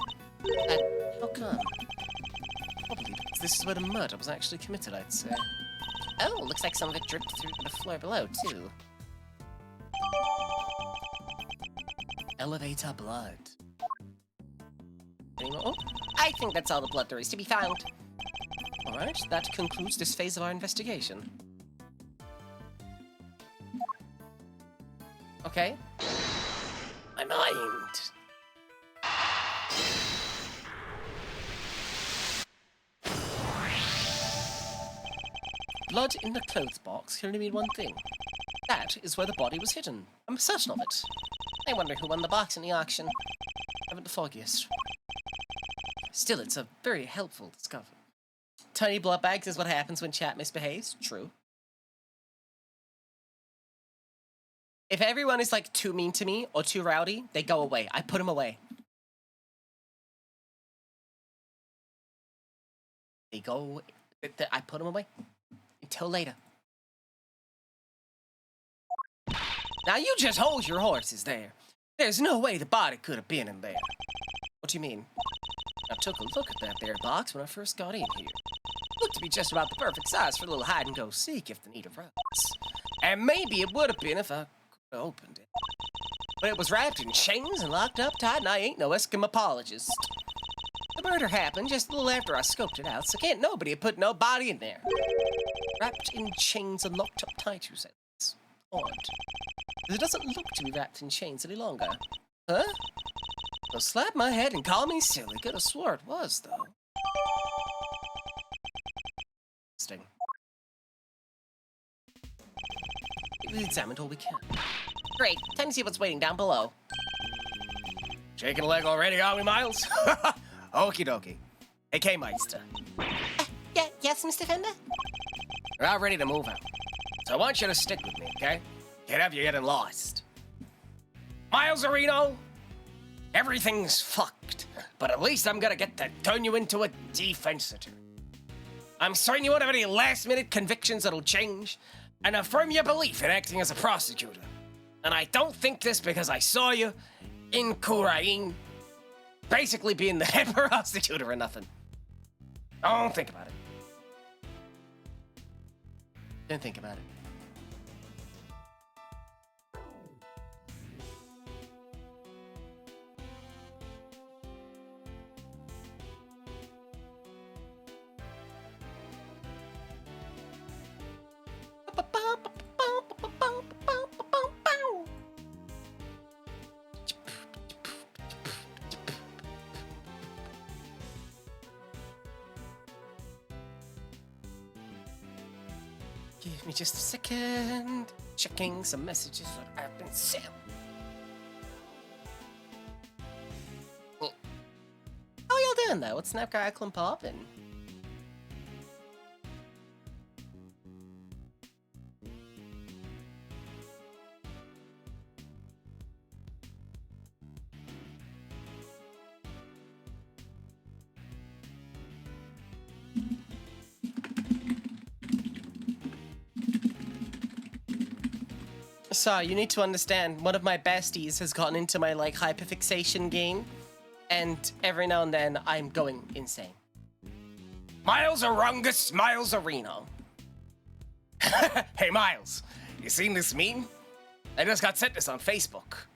How come? Probably because this is where the murder was actually committed, I'd say. Oh, looks like some of it dripped through to the floor below, too. Elevator blood. Any more? Oh, I think that's all the blood there is to be found. Alright, that concludes this phase of our investigation. Okay. My mind. Blood in the clothes box can only mean one thing. That is where the body was hidden. I'm certain of it. I wonder who won the box in the auction. I haven't the foggiest. Still, it's a very helpful discovery. Tiny blood bags is what happens when chat misbehaves. True. If everyone is like too mean to me or too rowdy, they go away. I put them away. They go... I put them away. Until later. Now you just hold your horses there. There's no way the body could have been in there. Or What do you mean? I took a look at that there box when I first got in here. Looked to be just about the perfect size for a little hide-and-go-seek if the need arose. And maybe it would have been if I could have opened it. But it was wrapped in chains and locked up tight, and I ain't no Eskimopologist. The murder happened just a little after I scoped it out, so can't nobody have put no body in there. Wrapped in chains and locked up tight, you said. It's odd. It doesn't look to be wrapped in chains any longer. Huh? Well, slap my head and call me silly. Could have swore it was, though. Interesting. We examined all we can. Great. Time to see what's waiting down below. Shaking a leg already, are we, Miles? Okie dokie. Hey, K-Meister. Yes, Mr. Fender? We're all ready to move out. So I want you to stick with me, okay? Can't have you getting lost. Miles Areno, everything's fucked. But at least I'm gonna get to turn you into a defense attorney. I'm certain you won't have any last-minute convictions that'll change and affirm your belief in acting as a prosecutor. And I don't think this because I saw you in Kurain basically being the head prosecutor or nothing. Don't think about it. Don't think about it. Give me just a second. Checking some messages that have been sent. How y'all doing though? What's Snap Crackling poppin'? So, you need to understand, one of my besties has gotten into my, like, hyperfixation game, and every now and then, I'm going insane. Miles Arungus, Miles Areno. Hey, Miles, you seen this meme? I just got sent this on Facebook.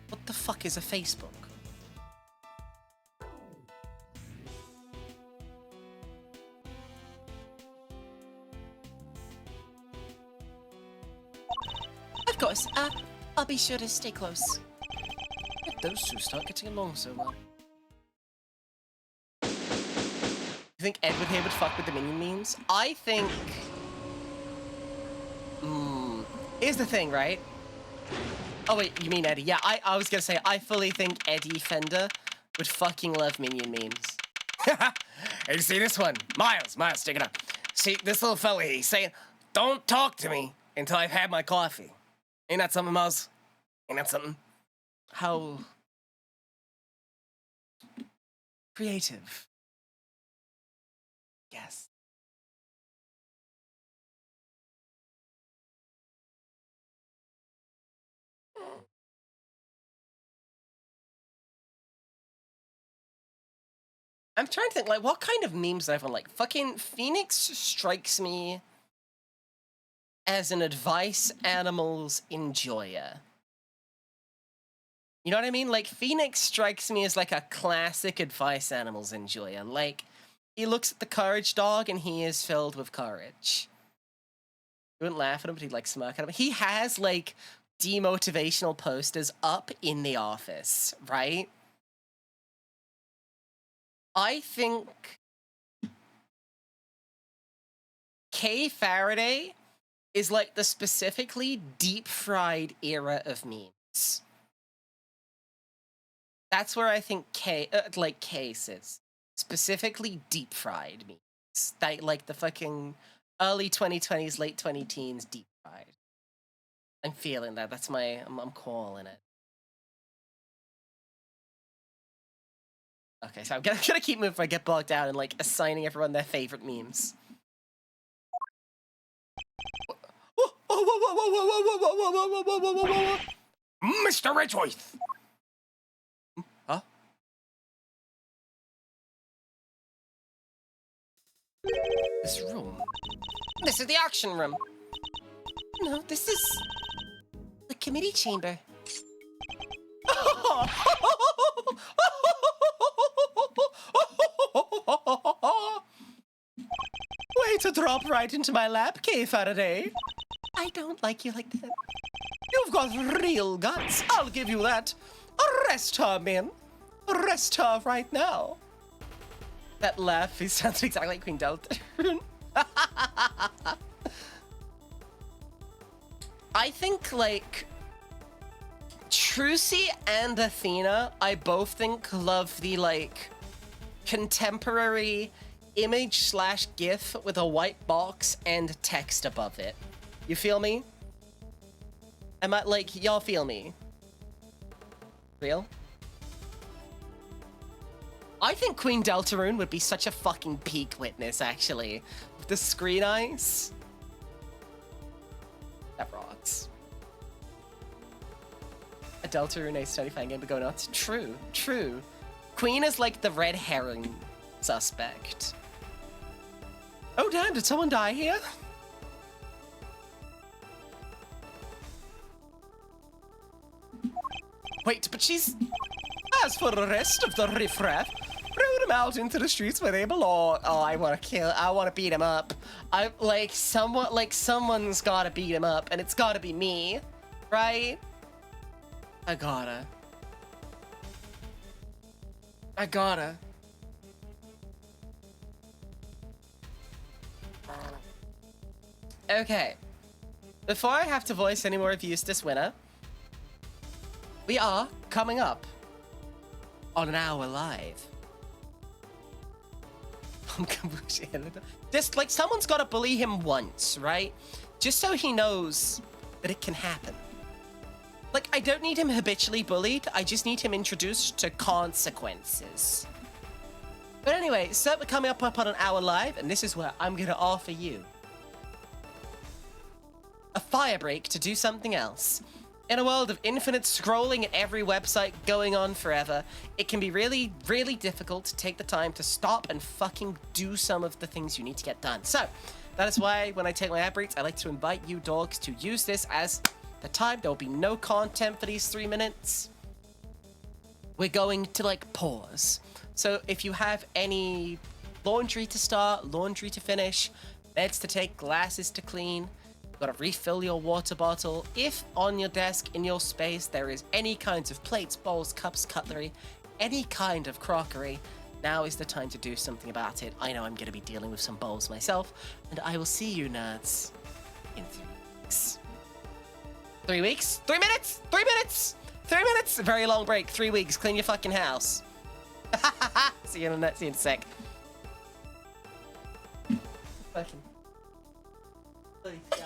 What the fuck is a Facebook? Of course, I'll be sure to stay close. If those two start getting along so well. You think Edward here would fuck with the minion memes? I think... Here's the thing, right? Oh wait, you mean Eddie? Yeah, I was gonna say, I fully think Eddie Fender would fucking love minion memes. Hey, you see this one? Miles, check it out. See, this little fella here, he's saying, don't talk to me until I've had my coffee. Ain't that something, Miles? Ain't that something? How... creative. Yes. I'm trying to think, like, what kind of memes I've on, like, fucking Phoenix strikes me as an advice animals enjoyer. You know what I mean? Like, Phoenix strikes me as, like, a classic advice animals enjoyer. Like, he looks at the courage dog and he is filled with courage. You wouldn't laugh at him, but he'd, like, smirk at him. He has, like, demotivational posters up in the office, right? I think Kay Faraday is like the specifically deep-fried era of memes. That's where I think Kay sits. Specifically deep-fried memes. Like the fucking early 2020s, late 2010s deep-fried. I'm feeling that. That's my... I'm calling it. Okay, so I'm gonna keep moving if I get bogged down and, like, assigning everyone their favorite memes. Mr. Ridgeworth! Huh? This room. This is the auction room. No, this is the committee chamber. Way to drop right into my lap, Kay Faraday. I don't like you like that. You've got real guts. I'll give you that. Arrest her, men. Arrest her right now. That laugh, he sounds exactly like Queen Deltarune. I think, like, Trucy and Athena, I both think love the, like, contemporary image slash GIF with a white box and text above it. You feel me? Am I, like, y'all feel me? Real? I think Queen Deltarune would be such a fucking peak witness, actually. With the screen eyes. That rocks. A Deltarune study-fine game to go nuts. True, true. Queen is like the red herring suspect. Oh damn, did someone die here? Wait, but she's... As for the rest of the riffraff, throw them out into the streets where they belong. Oh, I want to beat him up. Someone's gotta beat him up, and it's gotta be me, right? I gotta. Okay. Before I have to voice any more of Eustace Winner, we are coming up on an hour live. Just like someone's got to bully him once, right? Just so he knows that it can happen. Like, I don't need him habitually bullied. I just need him introduced to consequences. But anyway, so we're coming up on an hour live, and this is where I'm going to offer you a fire break to do something else. In a world of infinite scrolling at every website going on forever, it can be really, really difficult to take the time to stop and fucking do some of the things you need to get done. So, that is why when I take my ad breaks, I like to invite you dogs to use this as the time. There will be no content for these 3 minutes. We're going to, like, pause. So if you have any laundry to start, laundry to finish, meds to take, glasses to clean, you've got to refill your water bottle. If on your desk, in your space, there is any kinds of plates, bowls, cups, cutlery, any kind of crockery, now is the time to do something about it. I know I'm going to be dealing with some bowls myself, and I will see you nerds in 3 weeks. 3 weeks? 3 minutes? 3 minutes? 3 minutes? A very long break. 3 weeks. Clean your fucking house. See you in a sec. Fucking. Please, God.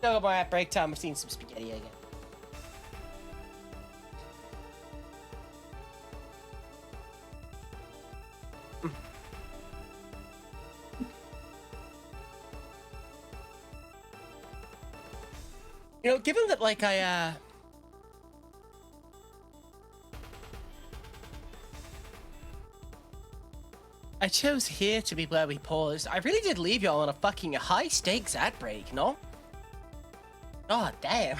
Still more at break time. I've seen some spaghetti again. You know, given that, like, I chose here to be where we paused. I really did leave y'all on a fucking high stakes ad break, no? God damn.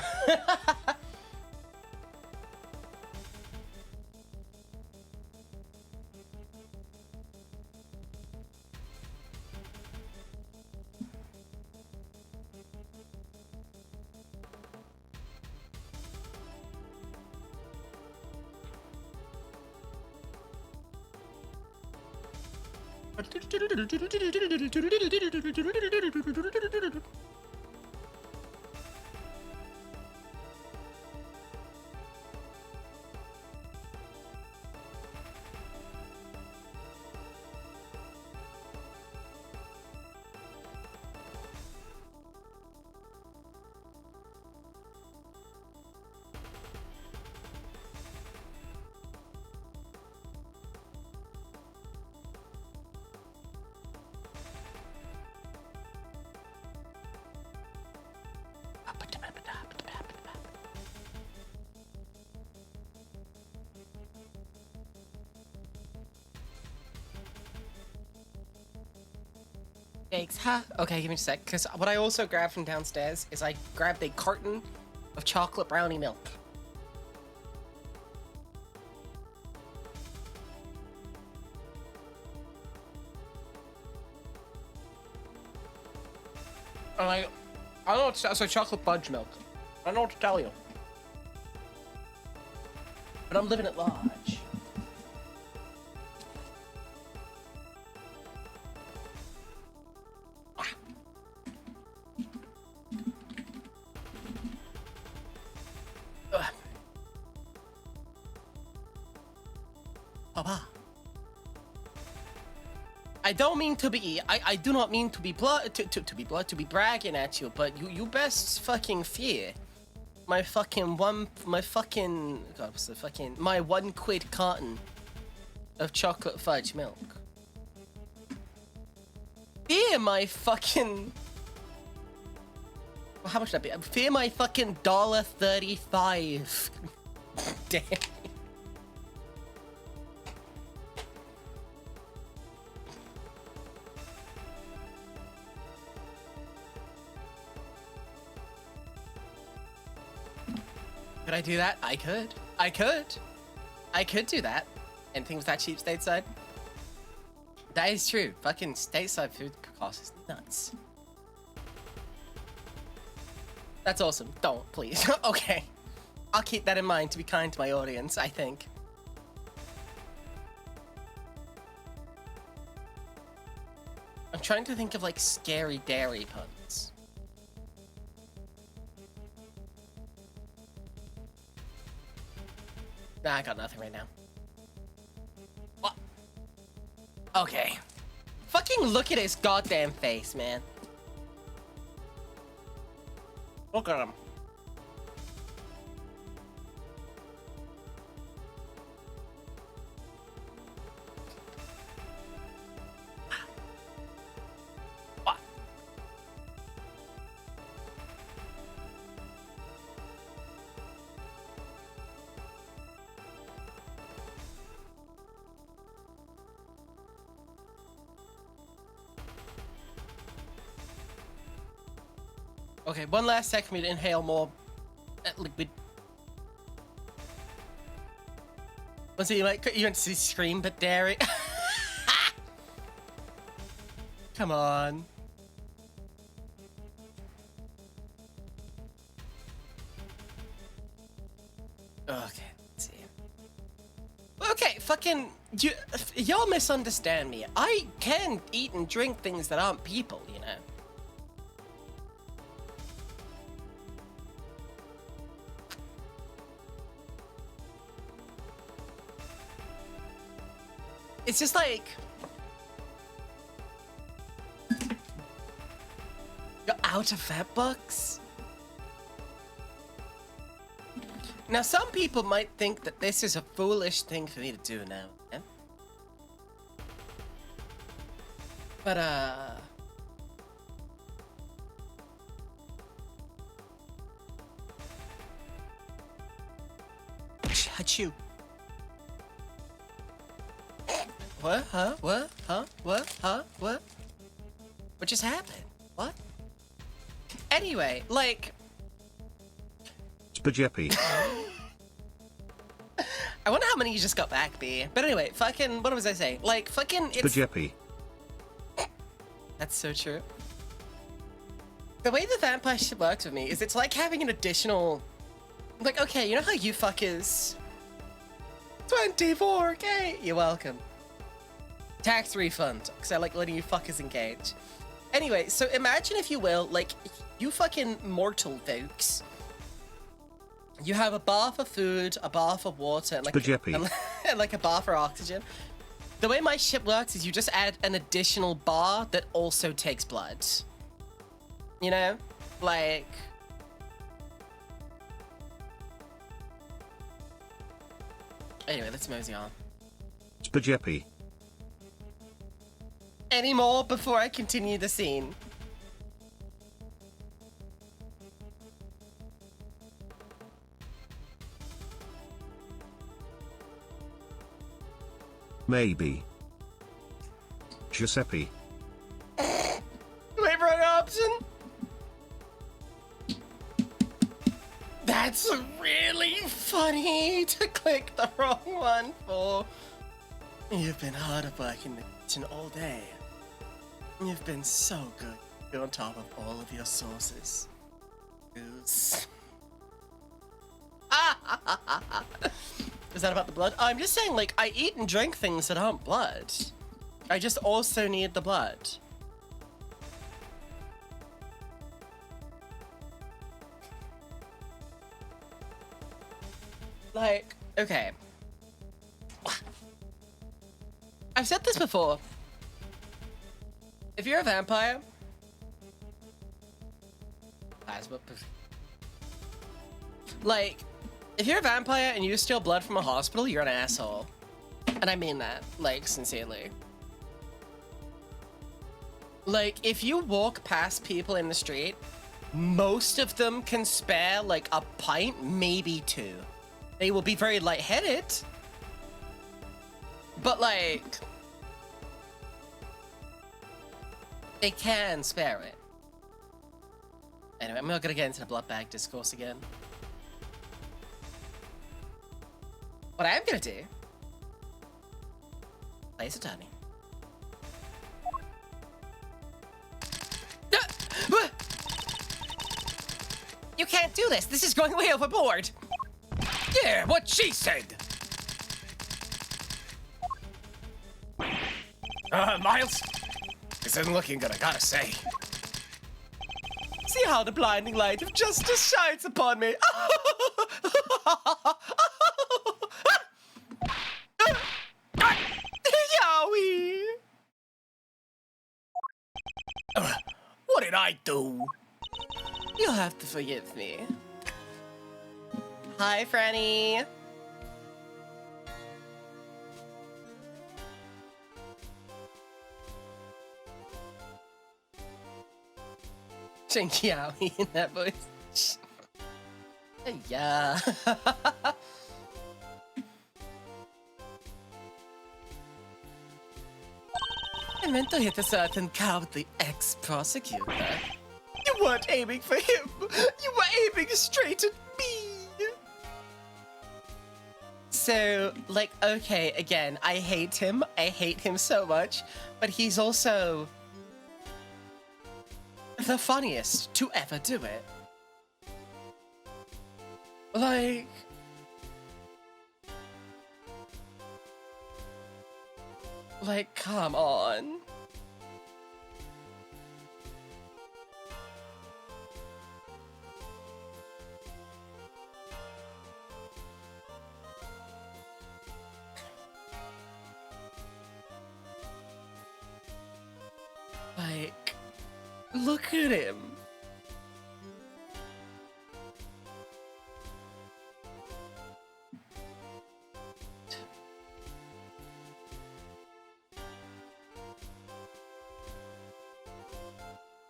Thanks, huh? Okay, give me a sec, because what I also grabbed from downstairs is I grabbed a carton of chocolate brownie milk. And I don't know what to, so chocolate fudge milk. I don't know what to tell you. But I'm living at large. Papa. I don't mean to be. I do not mean to be to be bragging at you, but you best fucking fear my fucking God, what's the fucking my 1 quid carton of chocolate fudge milk. Fear my fucking. Well, how much would that be? Fear my fucking $1.35. Damn. Could I do that? I could. I could do that. Anything with that cheap stateside? That is true. Fucking stateside food cost is nuts. That's awesome. Don't, please. Okay. I'll keep that in mind to be kind to my audience, I think. I'm trying to think of, like, scary dairy puns. Nah, I got nothing right now. What? Okay. Fucking look at his goddamn face, man. Look at him. What? Okay, one last sec for me to inhale more liquid. Let's see, like, you want to see scream, but dairy. Come on. Okay, let's see. Okay, fucking, y'all misunderstand me. I can eat and drink things that aren't people, you know. It's just like... You're out of vet bucks? Now, some people might think that this is a foolish thing for me to do now. Yeah? But, Achoo. What? Huh? What? Huh? What? Huh? What? What just happened? What? Anyway, like... Spagetti. I wonder how many you just got back, B. But anyway, fucking... What was I saying? Like, fucking... It's... Spagetti. That's so true. The way the vampire shit works with me is it's like having an additional... Like, okay, you know how you fuckers... 24K! You're welcome. Tax refund, because I like letting you fuckers engage. Anyway, so imagine, if you will, like, you fucking mortal folks. You have a bar for food, a bar for water, and like, and like a bar for oxygen. The way my ship works is you just add an additional bar that also takes blood. You know? Like... Anyway, let's mosey on. Spagetti. Any more before I continue the scene? Maybe. Giuseppe. Wait, wrong option? That's really funny to click the wrong one for. You've been hard at work in the kitchen all day. You've been so good. You're on top of all of your sauces. Goose. Is that about the blood? I'm just saying, like, I eat and drink things that aren't blood. I just also need the blood. Like, okay. I've said this before. If you're a vampire, like, if you're a vampire and you steal blood from a hospital, you're an asshole. And I mean that, like, sincerely. Like, if you walk past people in the street, most of them can spare, like, a pint, maybe two. They will be very lightheaded. But, like... they can spare it. Anyway, I'm not gonna get into the blood bag discourse again. What I am gonna do... Place attorney. You can't do this! This is going way overboard! Yeah, what she said! Miles? This isn't looking good, I gotta say. See how the blinding light of justice shines upon me! Yowie! What did I do? You'll have to forgive me. Hi, Franny. Yowie in that voice. Yeah. I meant to hit a certain cowardly ex-prosecutor. You weren't aiming for him. You were aiming straight at me. So, like, okay, again, I hate him. I hate him so much. But he's also the funniest to ever do it. Like, come on. Like, look at him.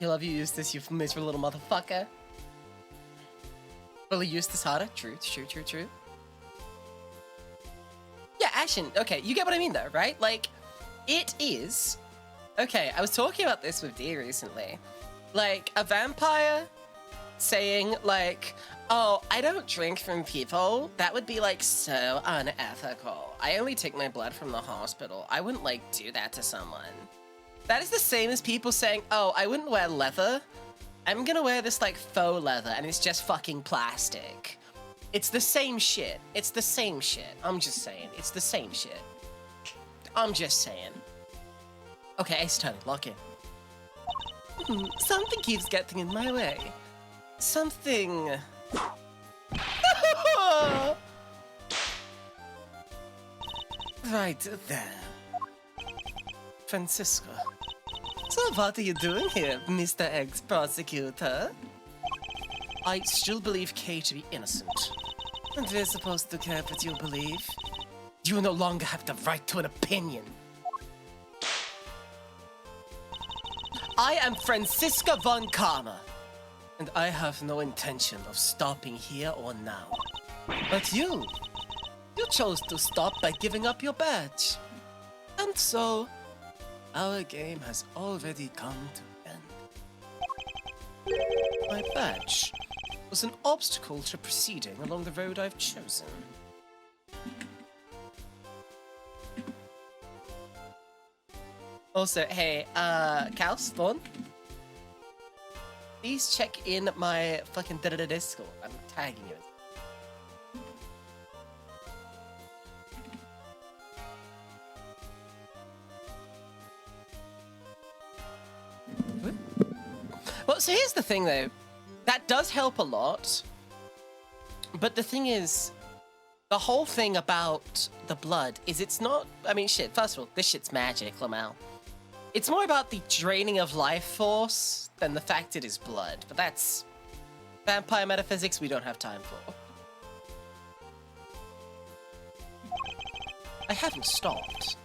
You love you, Eustace, you miserable little motherfucker. Will he use this harder? True. Yeah, Ashen, okay, you get what I mean though, right? Like, it is... Okay, I was talking about this with Dee recently. Like, a vampire saying, like, oh, I don't drink from people. That would be, like, so unethical. I only take my blood from the hospital. I wouldn't, like, do that to someone. That is the same as people saying, oh, I wouldn't wear leather. I'm gonna wear this, like, faux leather, and it's just fucking plastic. It's the same shit. It's the same shit. I'm just saying. It's the same shit. I'm just saying. Okay, Ace Attorney, lock in. Something keeps getting in my way. Something... Right there. Francisco. So what are you doing here, Mr. Ex-Prosecutor? I still believe Kay to be innocent. And we're supposed to care what you believe? You no longer have the right to an opinion. I am Francisca von Karma, and I have no intention of stopping here or now. But you chose to stop by giving up your badge. And so, our game has already come to an end. My badge was an obstacle to proceeding along the road I've chosen. Also, hey, Kaus, Thorn? Please check in my fucking Discord. I'm tagging you. Well, so here's the thing, though. That does help a lot. But the thing is, the whole thing about the blood is it's not... I mean, shit, first of all, this shit's magic, Lamau. It's more about the draining of life force than the fact it is blood. But that's vampire metaphysics we don't have time for. I haven't stopped.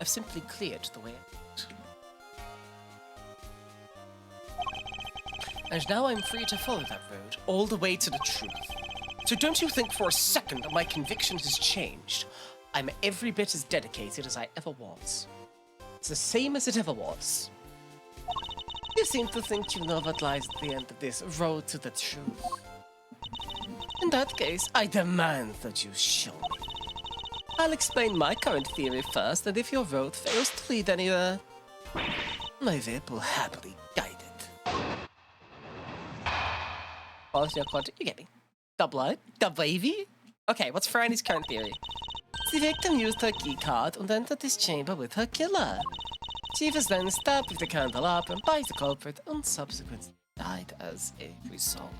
I've simply cleared the way out. And now I'm free to follow that road, all the way to the truth. So don't you think for a second that my conviction has changed. I'm every bit as dedicated as I ever was. It's the same as it ever was. You seem to think you know what lies at the end of this road to the truth. In that case, I demand that you show me. I'll explain my current theory first, and if your road fails to lead anywhere, my vape will happily guide it. Pause your content, you get me. The blood? The baby? Okay, what's Franny's current theory? The victim used her keycard and entered this chamber with her killer. She was then stabbed with the candelabrum by the culprit and subsequently died as a result.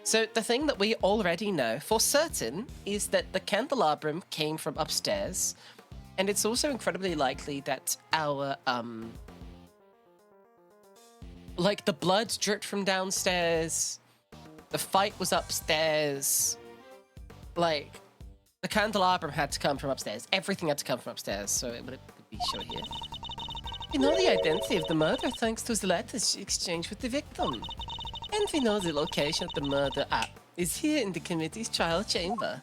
So the thing that we already know for certain is that the candelabrum came from upstairs, and it's also incredibly likely that our, like the blood dripped from downstairs, the fight was upstairs, like, the candelabrum had to come from upstairs. Everything had to come from upstairs, so it would be shown here. We know the identity of the murder thanks to the letters she exchanged with the victim. And we know the location of the murder is here in the committee's trial chamber.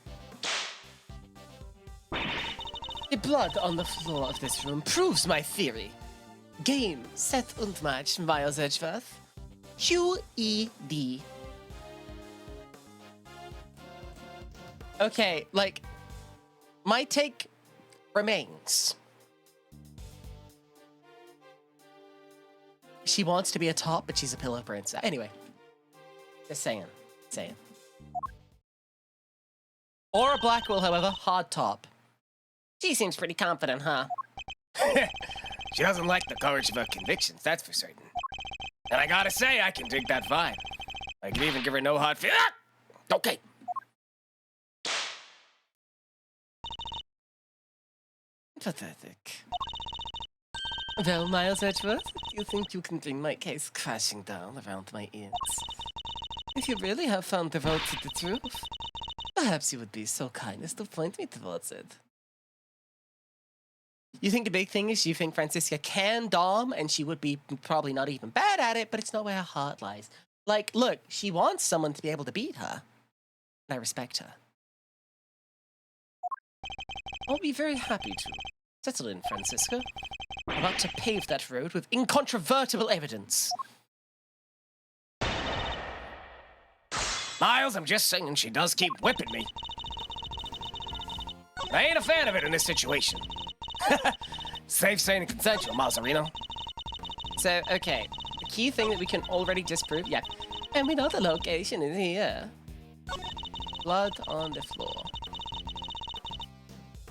The blood on the floor of this room proves my theory. Game, set und match, Miles Edgeworth. QED. Okay, like, my take remains. She wants to be a top, but she's a pillow princess. Anyway, just saying. Or a Blackwell, however, hard top. She seems pretty confident, huh? She doesn't like the courage of her convictions, that's for certain. And I gotta say, I can dig that vibe. I can even give her no hard feel. Ah! Okay. Pathetic. Well, Miles Edgeworth, you think you can bring my case crashing down around my ears? If you really have found the road to the truth, perhaps you would be so kind as to point me towards it. You think the big thing is you think Francisca can dom, and she would be probably not even bad at it, but it's not where her heart lies. Like, look, she wants someone to be able to beat her. And I respect her. I'll be very happy to settle in, Francisca. I'm about to pave that road with incontrovertible evidence. Miles, I'm just saying she does keep whipping me. I ain't a fan of it in this situation. Safe, sane, and consensual, Mazzarino. So, okay, the key thing that we can already disprove, yeah, and we know the location is here. Blood on the floor.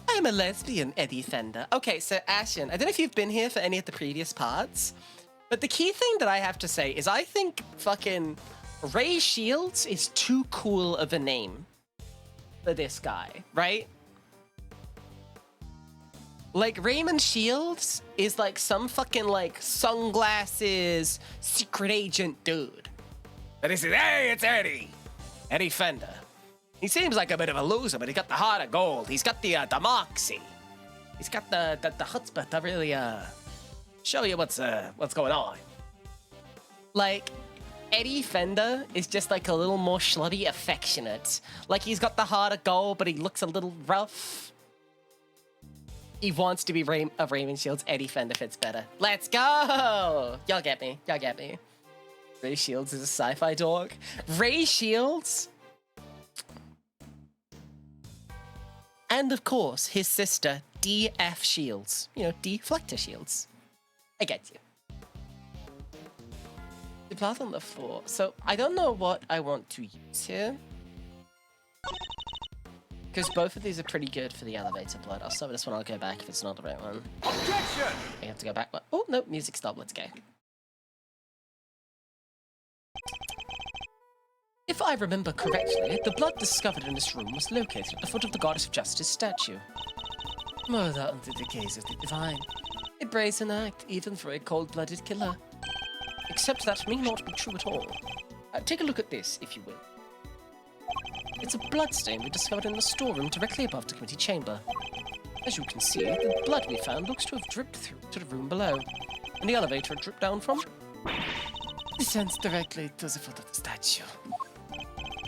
I'm a lesbian, Eddie Fender. Okay, so Ashen, I don't know if you've been here for any of the previous parts, but the key thing that I have to say is I think fucking Ray Shields is too cool of a name for this guy, right? Like, Raymond Shields is like some fucking like sunglasses secret agent dude. But he says, hey, it's Eddie. Eddie Fender. He seems like a bit of a loser, but he got the heart of gold. He's got the moxie. He's got the chutzpah to really show you what's going on. Like, Eddie Fender is just like a little more slutty affectionate. Like, he's got the heart of gold, but he looks a little rough. He wants to be Raymond Shields. Eddie Fender fits better. Let's go! Y'all get me. Y'all get me. Ray Shields is a sci-fi dog. Ray Shields. And of course, his sister, D.F. Shields. You know, Deflector Shields. I get you. The blood on the floor. So, I don't know what I want to use here. Because both of these are pretty good for the elevator blood. I'll start with this one, I'll go back if it's not the right one. Objection! I have to go back. Oh, no, music stopped. Let's go. If I remember correctly, the blood discovered in this room was located at the foot of the Goddess of Justice statue. Murder under the gaze of the divine. A brazen act, even for a cold-blooded killer. Except that may not be true at all. Take a look at this, if you will. It's a bloodstain we discovered in the storeroom directly above the committee chamber. As you can see, the blood we found looks to have dripped through to the room below, and the elevator dripped down from descends directly to the foot of the statue.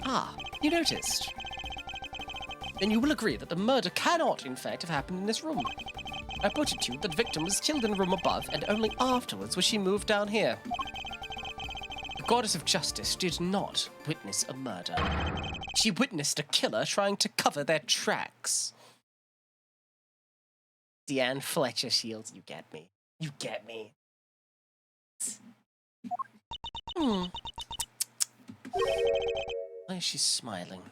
Ah, you noticed. Then you will agree that the murder cannot, in fact, have happened in this room. I put it to you that the victim was killed in the room above, and only afterwards was she moved down here. The Goddess of Justice did not witness a murder. She witnessed a killer trying to cover their tracks. Deanne Fletcher Shields, you get me. You get me. Why is she smiling?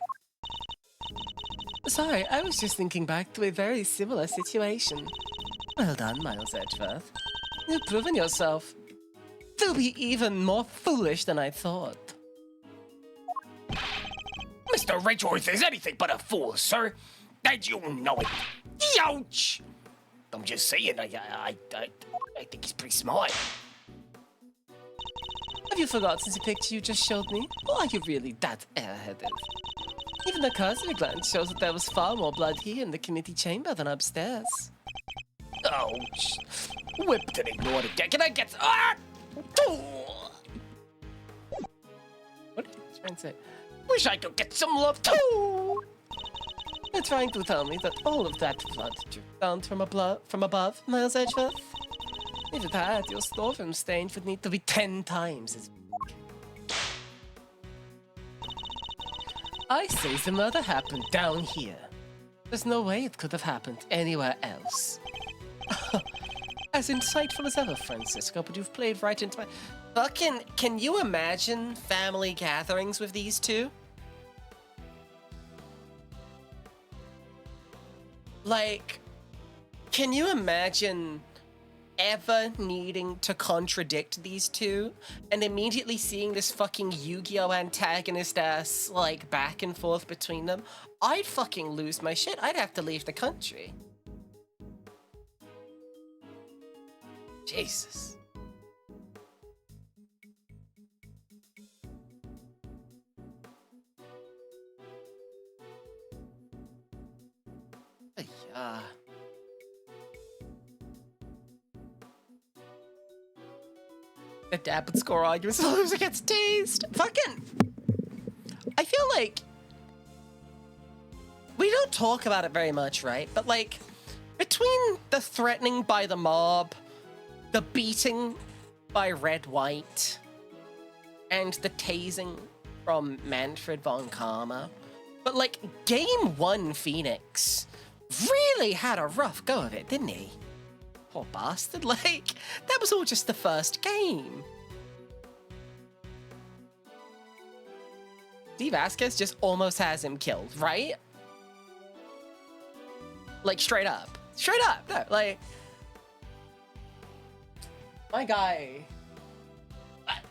Sorry, I was just thinking back to a very similar situation. Well done, Miles Edgeworth. You've proven yourself to be even more foolish than I thought. Mr. Edgeworth is anything but a fool, sir. And you know it. Ouch! I'm just saying, I think he's pretty smart. Have you forgotten the picture you just showed me? Or are you really that airheaded? Even the cursory glance shows that there was far more blood here in the committee chamber than upstairs. Ouch. Whipped and ignored again. Can I get... Ah! What are you trying to say? Wish I could get some love too. You're trying to tell me that all of that blood dripped down from above, Miles Edgeworth? If it had, your storeroom stain would need to be 10 times as big. I say the murder happened down here. There's no way it could have happened anywhere else. As insightful as ever, Francisco, but you've played right into my... Fucking, can you imagine family gatherings with these two? Like, can you imagine ever needing to contradict these two and immediately seeing this fucking Yu-Gi-Oh antagonist ass, like, back and forth between them? I'd fucking lose my shit. I'd have to leave the country. Jesus. The dad would score arguments, the loser gets tased. Fucking. I feel like we don't talk about it very much, right? But like, between the threatening by the mob, the beating by Red White, and the tasing from Manfred von Karma, but like, Game 1 Phoenix really had a rough go of it, didn't he? Poor bastard, like, that was all just the first game. D. Vasquez just almost has him killed, right? Like, straight up. Straight up, no, like... My guy...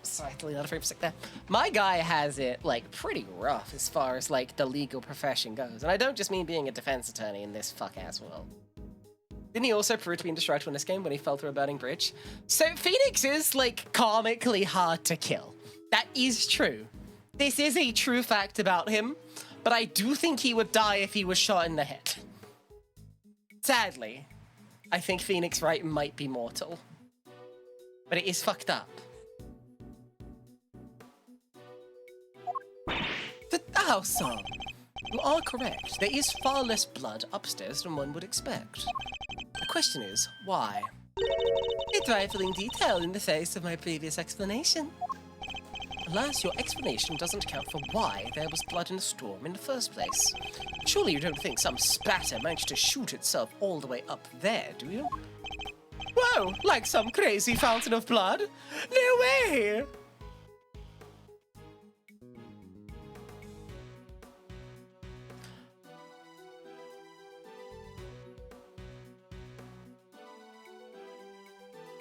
Sorry, delete out a frame for a sec there. My guy has it, like, pretty rough as far as, like, the legal profession goes. And I don't just mean being a defense attorney in this fuck-ass world. Didn't he also prove to be indestructible in this game when he fell through a burning bridge? So Phoenix is, like, comically hard to kill. That is true. This is a true fact about him, but I do think he would die if he was shot in the head. Sadly, I think Phoenix Wright might be mortal. But it is fucked up. Oh, son. You are correct. There is far less blood upstairs than one would expect. The question is, why? A trifling detail in the face of my previous explanation. Alas, your explanation doesn't account for why there was blood in the storm in the first place. Surely you don't think some spatter managed to shoot itself all the way up there, do you? Whoa, like some crazy fountain of blood? No way!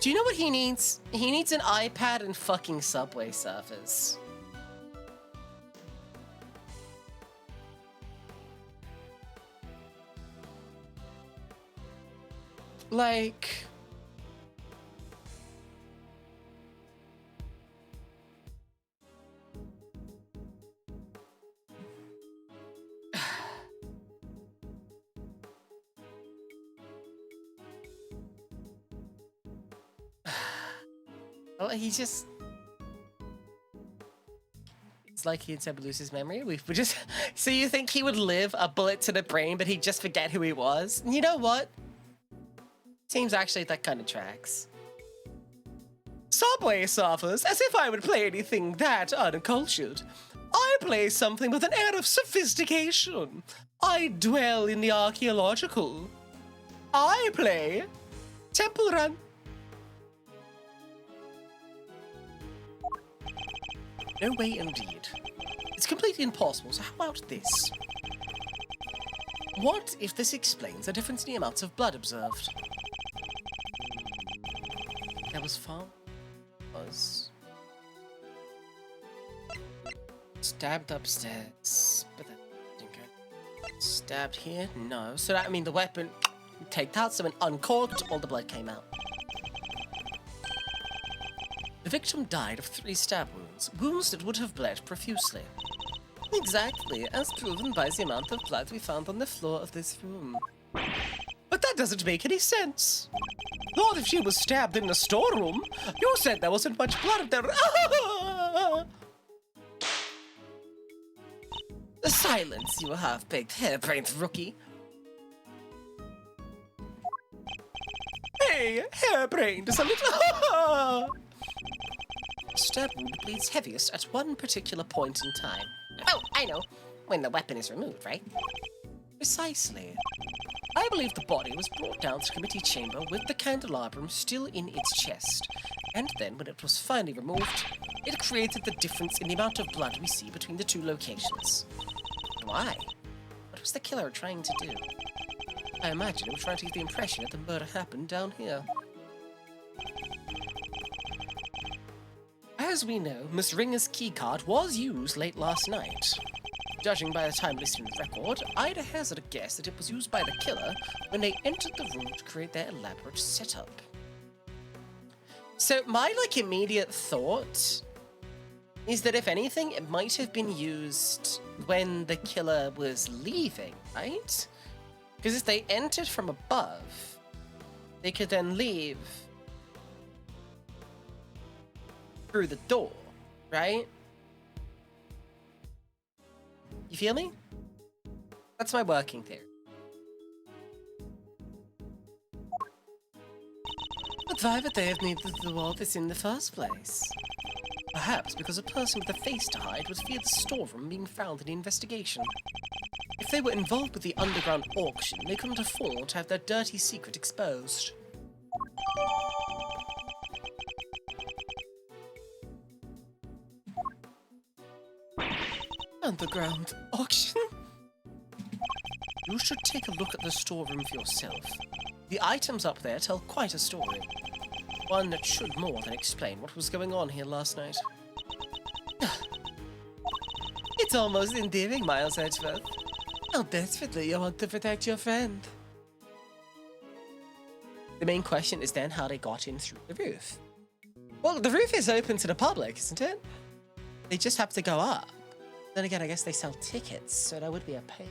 Do you know what he needs? He needs an iPad and fucking Subway Surfers. Like... Well, he just... It's like he'd ever lose his memory. We just... So you think he would live a bullet to the brain, but he'd just forget who he was? And you know what? Seems actually that kind of tracks. Subway Surfers, as if I would play anything that uncultured. I play something with an air of sophistication. I dwell in the archaeological. I play Temple Run. No way indeed. It's completely impossible, so how about this? What if this explains the difference in the amounts of blood observed? There was far... was... Stabbed upstairs, but that didn't go. Stabbed here? No. So that, I mean, the weapon... Take that, someone uncorked, all the blood came out. The victim died of 3 stab wounds, wounds that would have bled profusely. Exactly, as proven by the amount of blood we found on the floor of this room. But that doesn't make any sense. Not if she was stabbed in the storeroom. You said there wasn't much blood there. Silence, you half-baked, hair-brained rookie. Hey, hair-brained is a little... Stab wound bleeds heaviest at one particular point in time. Oh, I know. When the weapon is removed, right? Precisely. I believe the body was brought down to the committee chamber with the candelabrum still in its chest. And then, when it was finally removed, it created the difference in the amount of blood we see between the 2 locations. Why? What was the killer trying to do? I imagine it was trying to give the impression that the murder happened down here. As we know, Miss Ringer's keycard was used late last night. Judging by the time listed in the record, I'd hazard a guess that it was used by the killer when they entered the room to create their elaborate setup. So my, immediate thought is that if anything, it might have been used when the killer was leaving, right? Because if they entered from above, they could then leave through the door, right? You feel me? That's my working theory. But why would they have needed to do all this in the first place? Perhaps because a person with a face to hide would fear the storeroom being found in the investigation. If they were involved with the underground auction, they couldn't afford to have their dirty secret exposed. Underground auction? You should take a look at the storeroom for yourself. The items up there tell quite a story. One that should more than explain what was going on here last night. It's almost endearing, Miles Edgeworth. How desperately you want to protect your friend. The main question is then how they got in through the roof. Well, the roof is open to the public, isn't it? They just have to go up. Then again, I guess they sell tickets, so that would be a pain.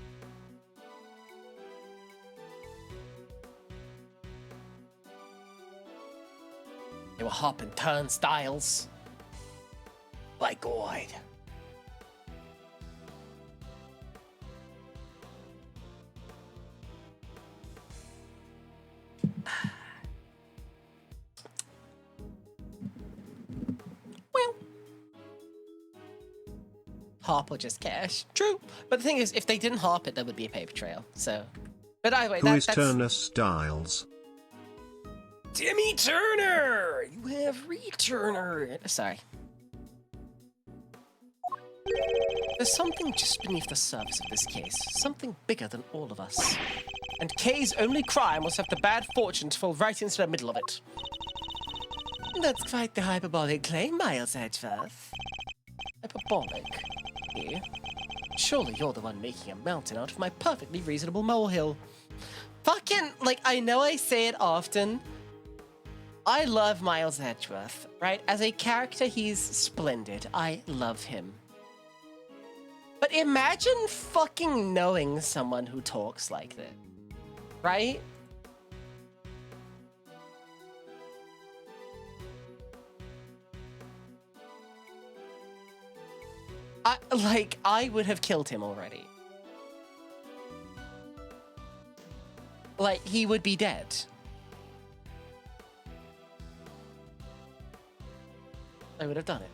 They were hopping turnstiles. My God. Well. Hop or just cash. True. But the thing is, if they didn't hop it, there would be a paper trail. So. But anyway, Who is that's... Turner Styles? Timmy Turner! You have Returner. Sorry. There's something just beneath the surface of this case. Something bigger than all of us. And Kay's only crime was to have the bad fortune to fall right into the middle of it. That's quite the hyperbolic claim, Miles Edgeworth. Hyperbolic? You? Surely you're the one making a mountain out of my perfectly reasonable molehill. Fucking, like, I know I say it often. I love Miles Edgeworth, right? As a character, he's splendid. I love him. But imagine fucking knowing someone who talks like that, right? I would have killed him already. Like, he would be dead. I would have done it.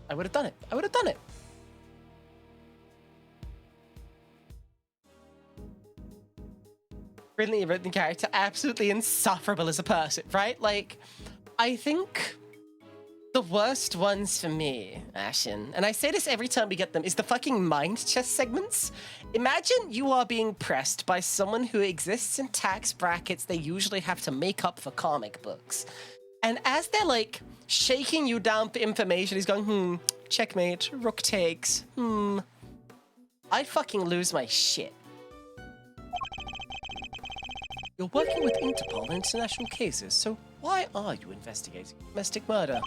I would have done it. I would have done it. Brilliantly written character, absolutely insufferable as a person, right? Like, I think the worst ones for me, Ashen, and I say this every time we get them, is the fucking mind chess segments. Imagine you are being pressed by someone who exists in tax brackets they usually have to make up for comic books. And as they're like shaking you down for information, he's going, checkmate, rook takes, I'd fucking lose my shit. You're working with Interpol in international cases, so why are you investigating domestic murder?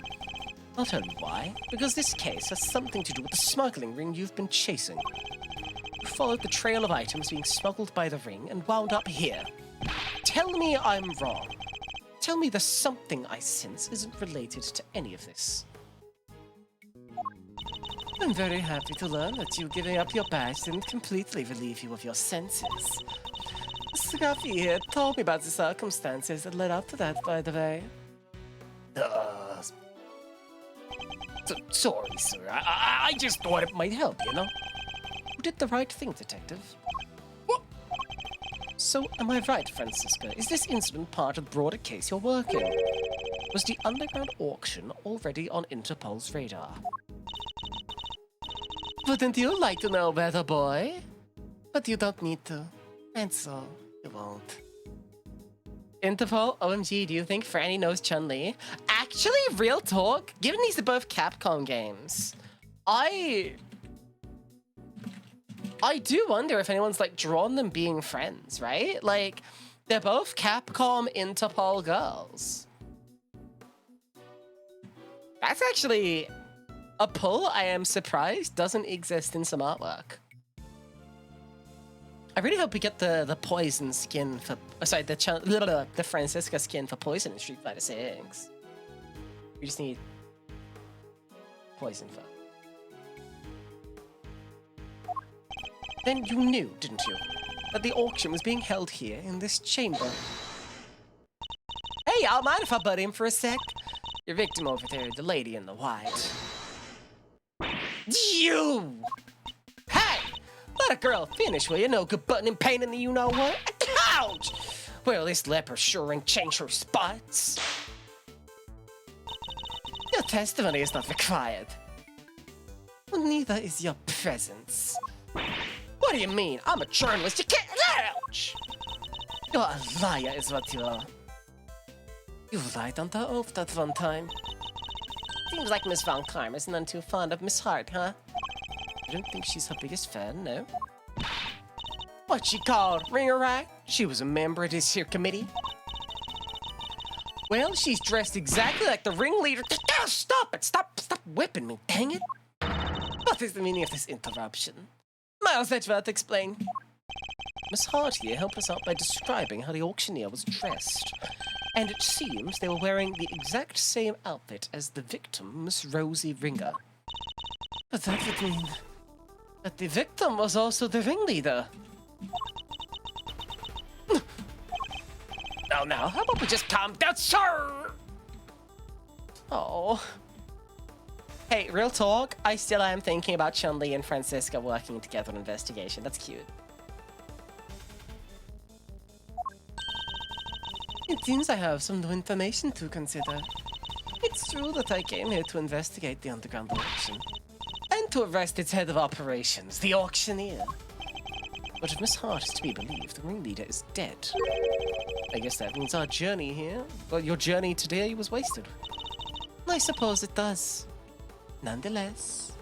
I'll tell you why. Because this case has something to do with the smuggling ring you've been chasing. You followed the trail of items being smuggled by the ring and wound up here. Tell me I'm wrong. Tell me the something I sense isn't related to any of this. I'm very happy to learn that you giving up your badge didn't completely relieve you of your senses. Scruffy here told me about the circumstances that led up to that, by the way. Sorry, sir. I just thought it might help, you know? You did the right thing, detective. What? So, am I right, Francisca? Is this incident part of the broader case you're working? Was the underground auction already on Interpol's radar? Wouldn't you like to know better, boy? But you don't need to. And so, you won't. Interpol, OMG, do you think Franny knows Chun-Li? Actually, real talk, given these are both Capcom games, I do wonder if anyone's like drawn them being friends, right? Like, they're both Capcom Interpol girls. That's actually a pull I am surprised doesn't exist in some artwork. I really hope we get the poison skin for... sorry, the Francisca skin for poison in Street Fighter 6. We just need poison fur. Then you knew, didn't you, that the auction was being held here in this chamber? Hey, y'all, mind if I butt in for a sec? Your victim over there, the lady in the white. You! Hey! Let a girl finish, will you? No good button and pain in the you-know-what? Ouch! Well, this leper sure ain't changed her spots. Your testimony is not required. Well, neither is your presence. What do you mean? I'm a journalist. You can't. Ouch! You're a liar, is what you are. You lied on the oath that one time. Seems like Miss Von Karm is none too fond of Miss Hart, huh? You don't think she's her biggest fan, no? What she called? Ringer right? She was a member of this here committee. Well, she's dressed exactly like the ringleader. Oh, stop it! Stop whipping me, dang it! What is the meaning of this interruption? Miles Edgeworth, explain. Miss Hart here helped us out by describing how the auctioneer was dressed. And it seems they were wearing the exact same outfit as the victim, Miss Rosie Ringer. But that would mean that the victim was also the ringleader. Now, how about we just calm down, sir? Oh. Hey, real talk, I still am thinking about Chun-Li and Francisca working together on investigation. That's cute. It seems I have some new information to consider. It's true that I came here to investigate the underground auction. And to arrest its head of operations, the auctioneer. But if Miss Hart is to be believed, the ringleader is dead. I guess that means our journey here, well, your journey today was wasted. I suppose it does. Nonetheless.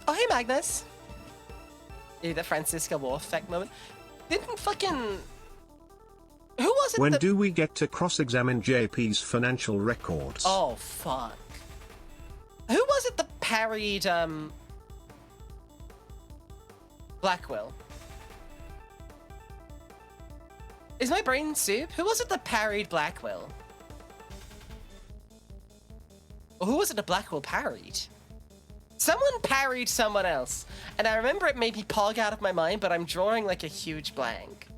Oh, hey, Magnus. Yeah, the Francisca War effect moment. Didn't fucking... Who was it When that... do we get to cross-examine JP's financial records? Oh, fuck. Who was it that parried, Blackwell? Is my brain soup? Who was it that parried Blackwell? Or who was it that Blackwell parried? Someone parried someone else. And I remember it made me pog out of my mind, but I'm drawing like a huge blank.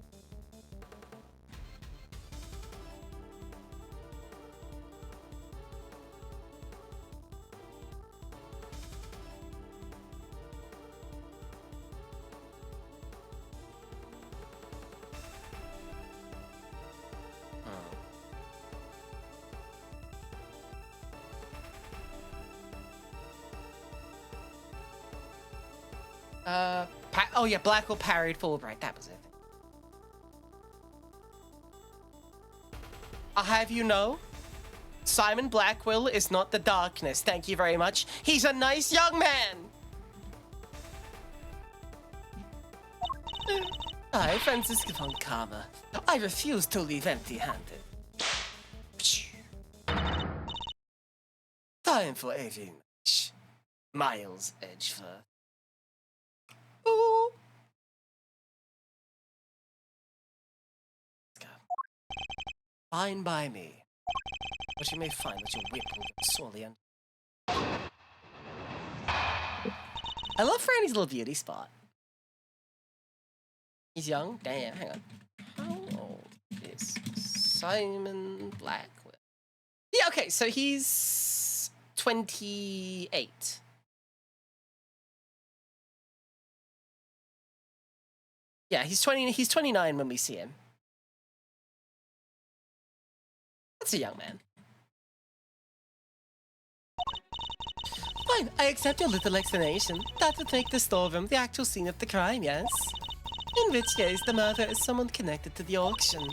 Oh yeah, Blackwell parried Fulbright. That was it. I'll have you know, Simon Blackwell is not the darkness. Thank you very much. He's a nice young man. I, Francisca von Karma. I refuse to leave empty-handed. Time for aviation. Miles Edgeworth. Ooh. Let's go. Fine by me. But you may find that your whip will get sorely under. I love Franny's little beauty spot. He's young? Damn, hang on. How old is Simon Blackwell? Yeah, okay, so he's 28. Yeah, he's 29 when we see him. That's a young man. Fine, I accept your little explanation. That would make the storeroom the actual scene of the crime, yes? In which case, the murder is someone connected to the auction.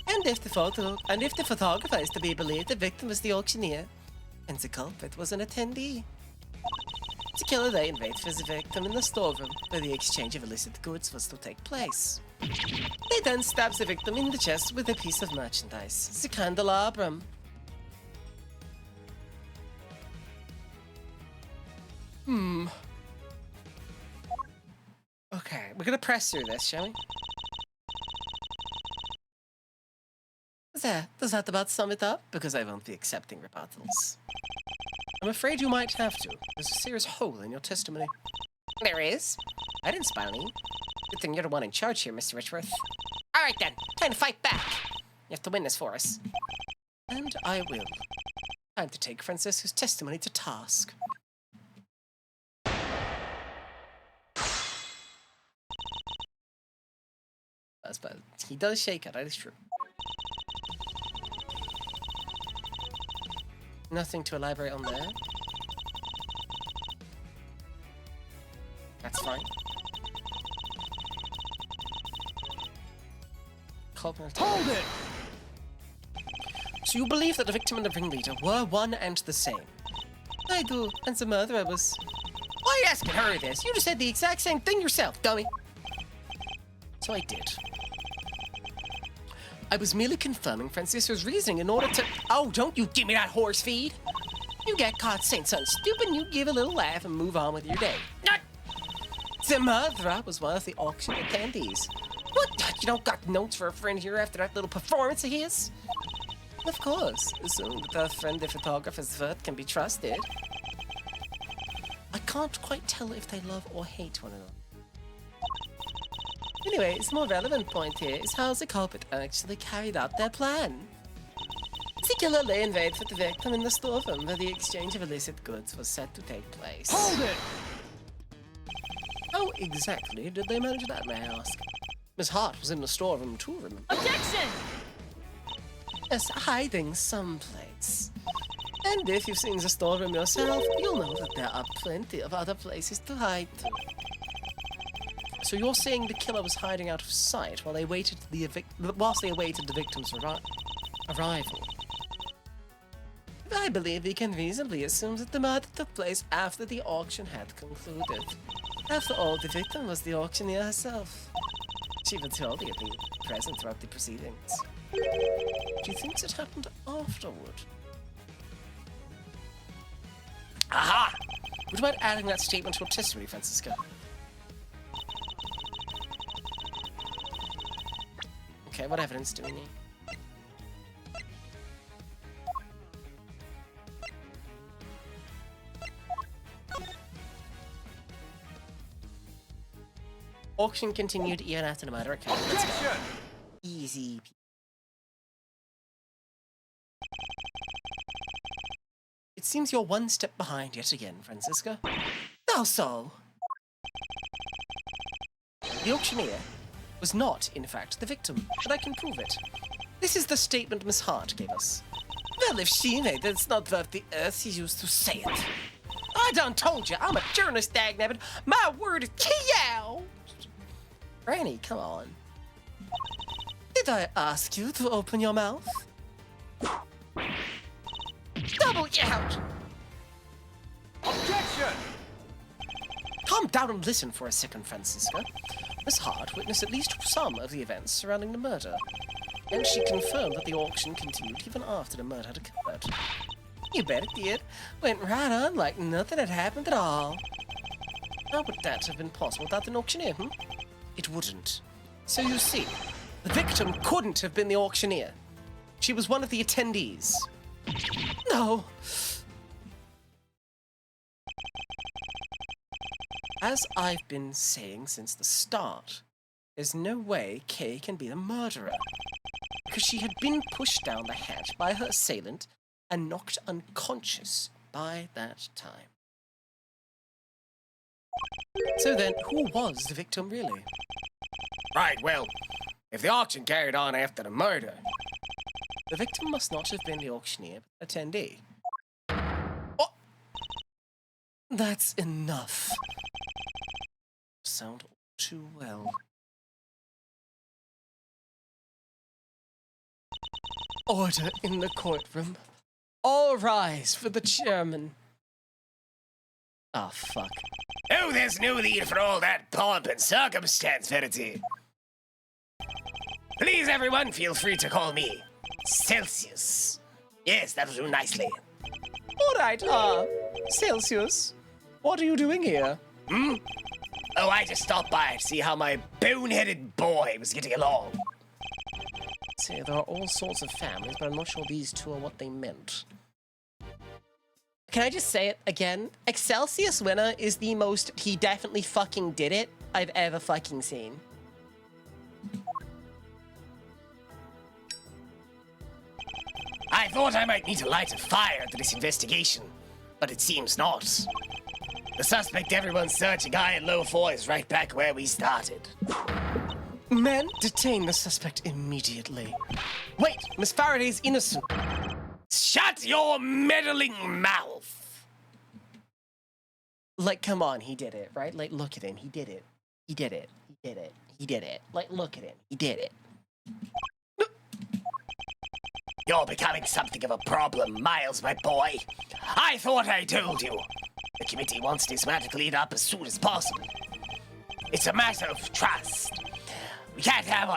And if the photographer is to be believed, the victim was the auctioneer. And the culprit was an attendee. The killer then waited for the victim in the storeroom, where the exchange of illicit goods was to take place. They then stabbed the victim in the chest with a piece of merchandise, the candelabrum. Okay, we're gonna press through this, shall we? There, does that about sum it up? Because I won't be accepting rebuttals. I'm afraid you might have to. There's a serious hole in your testimony. There is. I didn't spy on you. Good thing you're the one in charge here, Mr. Richworth. All right, then. Time to fight back. You have to win this for us. And I will. Time to take Francisco's testimony to task. That's bad. He does shake it, that is true. Nothing to elaborate on there. That's fine. Hold it! So you believe that the victim and the ringleader were one and the same? I do, and the murderer was... Why are you asking her this? You just said the exact same thing yourself, dummy. So I did. I was merely confirming Francisco's reasoning in order to... Oh, don't you give me that horse feed. You get caught saying something stupid and you give a little laugh and move on with your day. The murderer was one of the auction attendees. What? You don't got notes for a friend here after that little performance of his? Of course, assuming that the friendly photographer's word can be trusted. I can't quite tell if they love or hate one another. Anyways, the more relevant point here is how the culprit actually carried out their plan. The killer lay in wait for the victim in the storeroom where the exchange of illicit goods was set to take place. Hold it! How exactly did they manage that, may I ask? Miss Hart was in the storeroom too, remember? Objection! Yes, hiding someplace. And if you've seen the storeroom yourself, you'll know that there are plenty of other places to hide too. So you're saying the killer was hiding out of sight while they waited whilst they awaited the victim's arrival? I believe we can reasonably assume that the murder took place after the auction had concluded. After all, the victim was the auctioneer herself. She would surely have been present throughout the proceedings. Do you think it happened afterward? Aha! Would you mind adding that statement to your testimony, Francisco? Okay, what evidence do we need? Auction continued even after the murder occurred. Let's go. Easy. It seems you're one step behind yet again, Francisca. How so? The auctioneer was not, in fact, the victim, but I can prove it. This is the statement Miss Hart gave us. Well, if she made it, it's not worth the earth she used to say it. I done told you, I'm a journalist, dagnabbit. My word is kiyow. Granny, come on. Did I ask you to open your mouth? Double out! Objection! Calm down and listen for a second, Francisca. Miss Hart witnessed at least some of the events surrounding the murder, and she confirmed that the auction continued even after the murder had occurred. You bet it did. Went right on like nothing had happened at all. How would that have been possible without an auctioneer, It wouldn't. So you see, the victim couldn't have been the auctioneer. She was one of the attendees. No. As I've been saying since the start, there's no way Kay can be the murderer, because she had been pushed down the hatch by her assailant and knocked unconscious by that time. So then, who was the victim really? Right, well, if the auction carried on after the murder... The victim must not have been the auctioneer, but attendee. Oh! That's enough. Sound all too well. Order in the courtroom. All rise for the chairman. Ah, fuck. Oh, there's no need for all that pomp and circumstance, Verity. Please, everyone, feel free to call me Celsius. Yes, that'll do nicely. All right, Celsius, what are you doing here? Oh, I just stopped by to see how my boneheaded boy was getting along. say there are all sorts of families, but I'm not sure these two are what they meant. Can I just say it again? Excelsius Winner is the most he definitely fucking did it I've ever fucking seen. I thought I might need to light a fire to this investigation, but it seems not. The suspect everyone's searching high and low for is right back where we started. Men, detain the suspect immediately. Wait, Miss Faraday's innocent. Shut your meddling mouth! Like, come on, he did it, right? Like, look at him, he did it. He did it. He did it. He did it. Like, look at him, he did it. You're becoming something of a problem, Miles, my boy. I thought I told you. The committee wants this matter cleaned up as soon as possible. It's a matter of trust. We can't have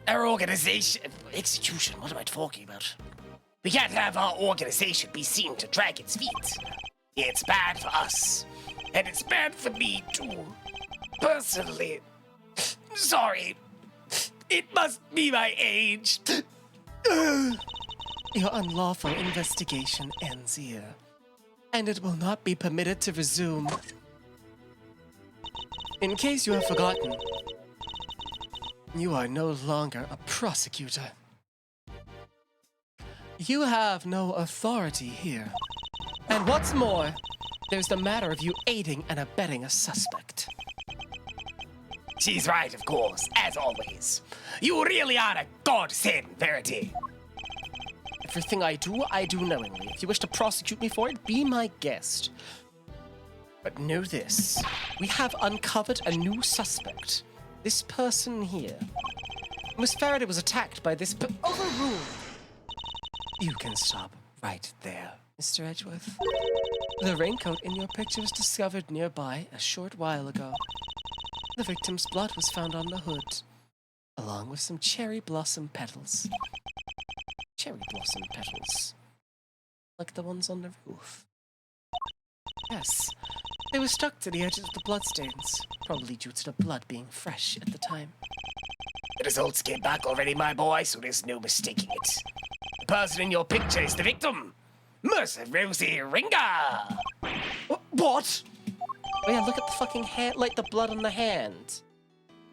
our organization... Execution, what am I talking about? We can't have our organization be seen to drag its feet. It's bad for us. And it's bad for me, too. Personally. Sorry. It must be my age. Your unlawful investigation ends here, and it will not be permitted to resume. In case you have forgotten, you are no longer a prosecutor. You have no authority here. And what's more, there's the matter of you aiding and abetting a suspect. She's right, of course, as always. You really are a godsend, Verity. Everything I do knowingly. If you wish to prosecute me for it, be my guest. But know this. We have uncovered a new suspect. This person here. Miss Faraday was attacked by this overruled. You can stop right there, Mr. Edgeworth. The raincoat in your picture was discovered nearby a short while ago. The victim's blood was found on the hood, along with some cherry blossom petals. Cherry blossom petals. Like the ones on the roof. Yes, they were stuck to the edges of the bloodstains, probably due to the blood being fresh at the time. The results came back already, my boy, so there's no mistaking it. The person in your picture is the victim, Mercer Rosie Ringer. What? Oh yeah, look at the fucking hand, like the blood on the hand.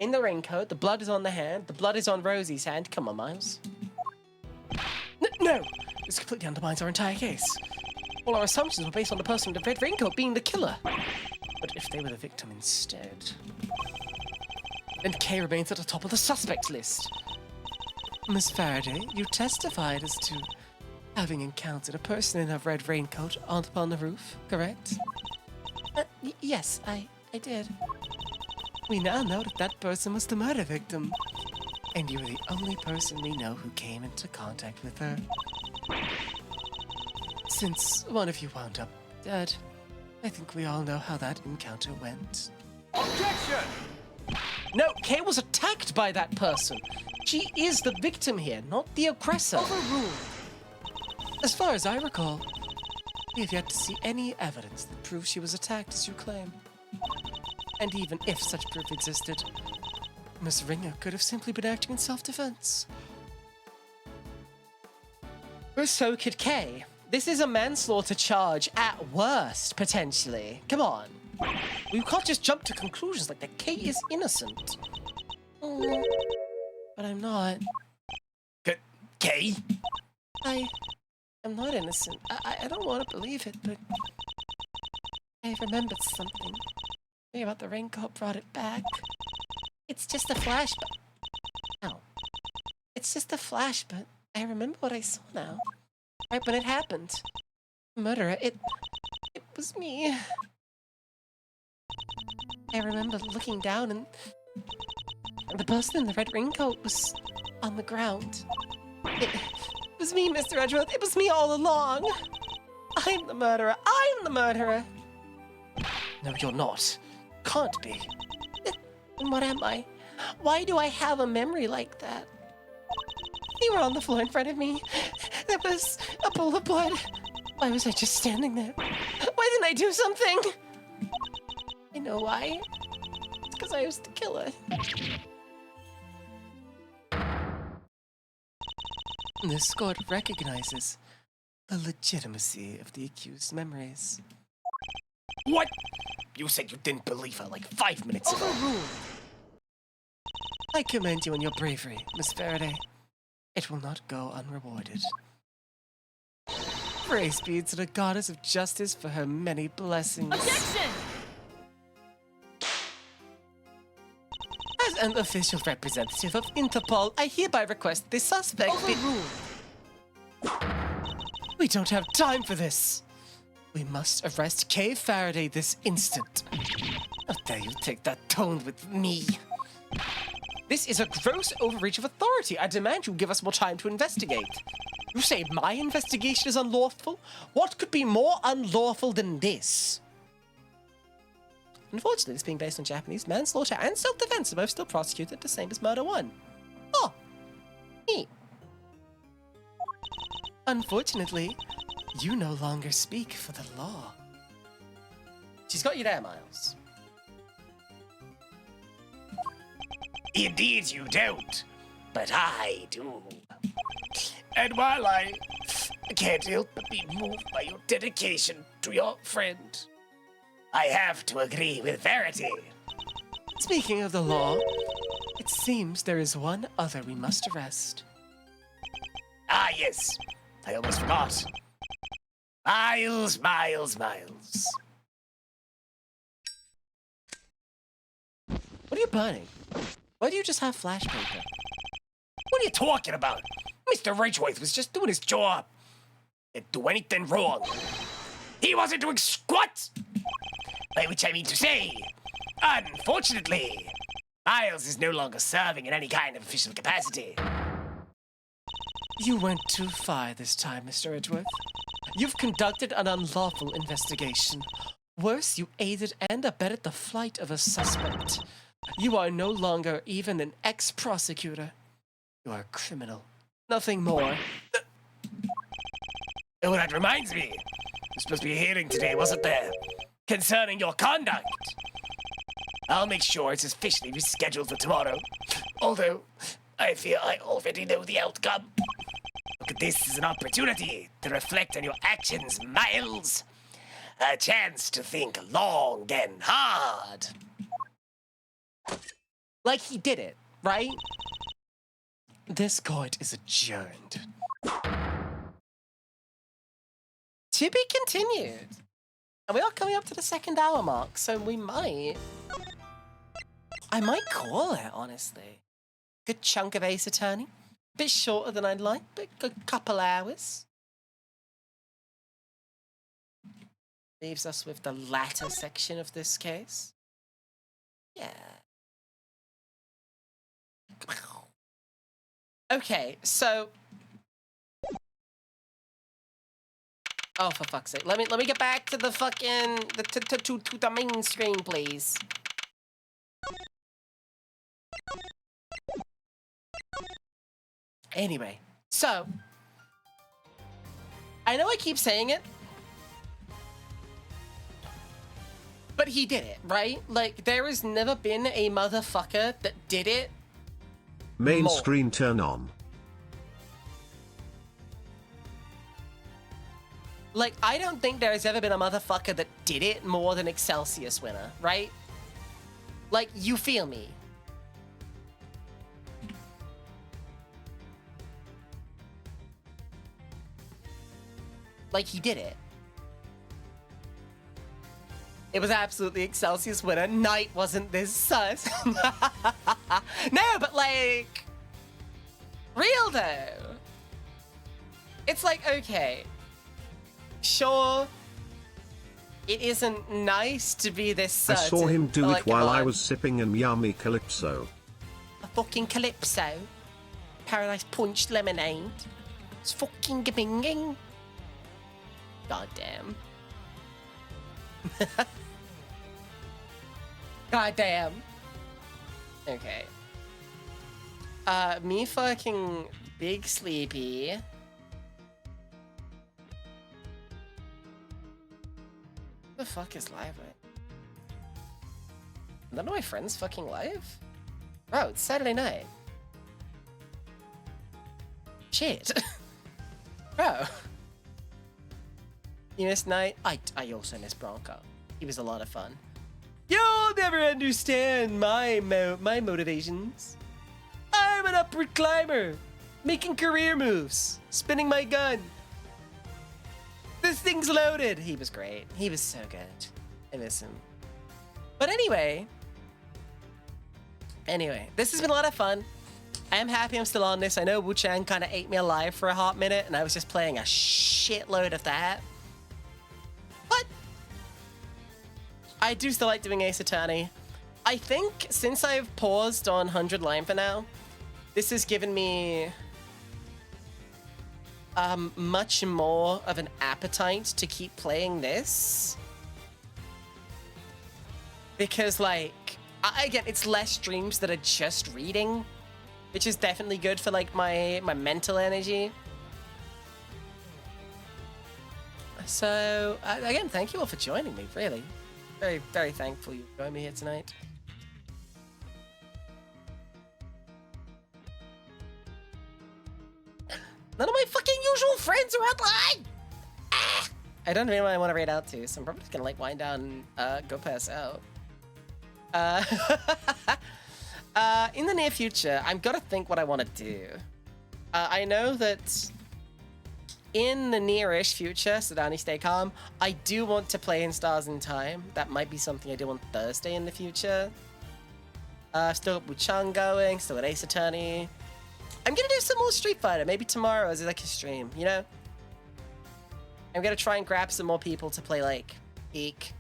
In the raincoat, the blood is on the hand, the blood is on Rosie's hand. Come on, Miles. No! This completely undermines our entire case. All our assumptions were based on the person in the red raincoat being the killer. But if they were the victim instead... then Kay remains at the top of the suspect list. Miss Faraday, you testified as to having encountered a person in a red raincoat up on the roof, correct? Yes, I did. We now know that that person was the murder victim. And you were the only person we know who came into contact with her. Since one of you wound up dead, I think we all know how that encounter went. Objection! No, Kay was attacked by that person. She is the victim here, not the aggressor. Overruled. As far as I recall, we have yet to see any evidence that proves she was attacked as you claim. And even if such proof existed, Miss Ringer could have simply been acting in self-defense. Or so could Kay. This is a manslaughter charge at worst, potentially. Come on. We can't just jump to conclusions like that. Kay is innocent. Oh, but I'm not. Kay? I am not innocent. I don't want to believe it, but I remembered something. Maybe about the raincoat brought it back. It's just a flash, but... No. It's just a flash, but I remember what I saw now. Right when it happened. Murderer, it was me. I remember looking down and the person in the red raincoat was on the ground. It was me, Mr. Edgeworth. It was me all along. I'm the murderer. I'm the murderer. No, you're not. Can't be. And what am I? Why do I have a memory like that? You were on the floor in front of me. There was a pool of blood. Why was I just standing there? Why didn't I do something? I know why. It's because I was the killer. This court recognizes the legitimacy of the accused's memories. What? You said you didn't believe her like 5 minutes ago. Overruled. I commend you on your bravery, Miss Faraday. It will not go unrewarded. Praise be to the goddess of justice for her many blessings. Objection! As an official representative of Interpol, I hereby request the suspect be... We don't have time for this. We must arrest Kay Faraday this instant. How dare you take that tone with me? This is a gross overreach of authority. I demand you give us more time to investigate. You say my investigation is unlawful? What could be more unlawful than this? Unfortunately, this being based on Japanese, manslaughter and self-defense are both still prosecuted the same as murder 1. Oh. Neat. Unfortunately, you no longer speak for the law. She's got you there, Miles. Indeed you don't, but I do. And while I can't help but be moved by your dedication to your friend, I have to agree with Verity. Speaking of the law, it seems there is one other we must arrest. Ah, yes. I almost forgot. Miles. What are you burning? Why do you just have flash paper? What are you talking about? Mr. Ridgeworth was just doing his job. Didn't do anything wrong. He wasn't doing squat! By which I mean to say, unfortunately, Miles is no longer serving in any kind of official capacity. You went too far this time, Mr. Edgeworth. You've conducted an unlawful investigation. Worse, you aided and abetted the flight of a suspect. You are no longer even an ex-prosecutor. You are a criminal. Nothing more. Oh, that reminds me. There's supposed to be a hearing today, wasn't there? Concerning your conduct. I'll make sure it's officially rescheduled for tomorrow. Although, I fear I already know the outcome. Look at this as an opportunity to reflect on your actions, Miles. A chance to think long and hard. Like he did it, right? This court is adjourned. To be continued. And we are coming up to the 2nd hour mark, so I might call it, honestly. Good chunk of Ace Attorney. Bit shorter than I'd like, but a couple hours. Leaves us with the latter section of this case. Yeah. Okay, so... Oh, for fuck's sake. Let me get back to the fucking... to the main screen, please. Anyway, so... I know I keep saying it, but he did it, right? Like, there has never been a motherfucker that did it Main more. screen turn on. Like, I don't think there has ever been a motherfucker that did it more than Excelsius Winner, right? Like, you feel me? Like, he did it. It was absolutely Excelsius Winner. Knight wasn't this sus. No, but like... Real though. It's like, okay. Sure, it isn't nice to be this I certain. saw him do but, it like, while come I on. was sipping an yummy calypso. A fucking Calypso. Paradise Punch lemonade. It's fucking binging. God damn. God damn. Okay. Me fucking big sleepy. Who the fuck is live right? None of my friends fucking live? Bro, it's Saturday night. Shit. Oh. You missed Knight? I also missed Bronco. He was a lot of fun. You'll never understand my motivations. I'm an upward climber, making career moves, spinning my gun. This thing's loaded. He was great. He was so good. I miss him. But anyway, this has been a lot of fun. I am happy I'm still on this. I know Wu-Chang kind of ate me alive for a hot minute, and I was just playing a shitload of that. But I do still like doing Ace Attorney. I think since I've paused on 100 Line for now, this has given me much more of an appetite to keep playing this. Because, like, again, it's less streams that are just reading, which is definitely good for, like, my mental energy. So, again, thank you all for joining me, really. Very, very thankful you joined me here tonight. None of my fucking usual friends are online! Ah! I don't know anyone I want to raid out to, so I'm probably just gonna, like, wind down and go pass out. In the near future, I'm gotta think what I want to do. I know that in the nearish future, so Danny, stay calm, I do want to play in Stars in Time. That might be something I do on Thursday in the future. Still got Wu-Chang going, still got Ace Attorney. I'm gonna do some more Street Fighter, maybe tomorrow as like a stream, you know? I'm gonna try and grab some more people to play, like, Peak.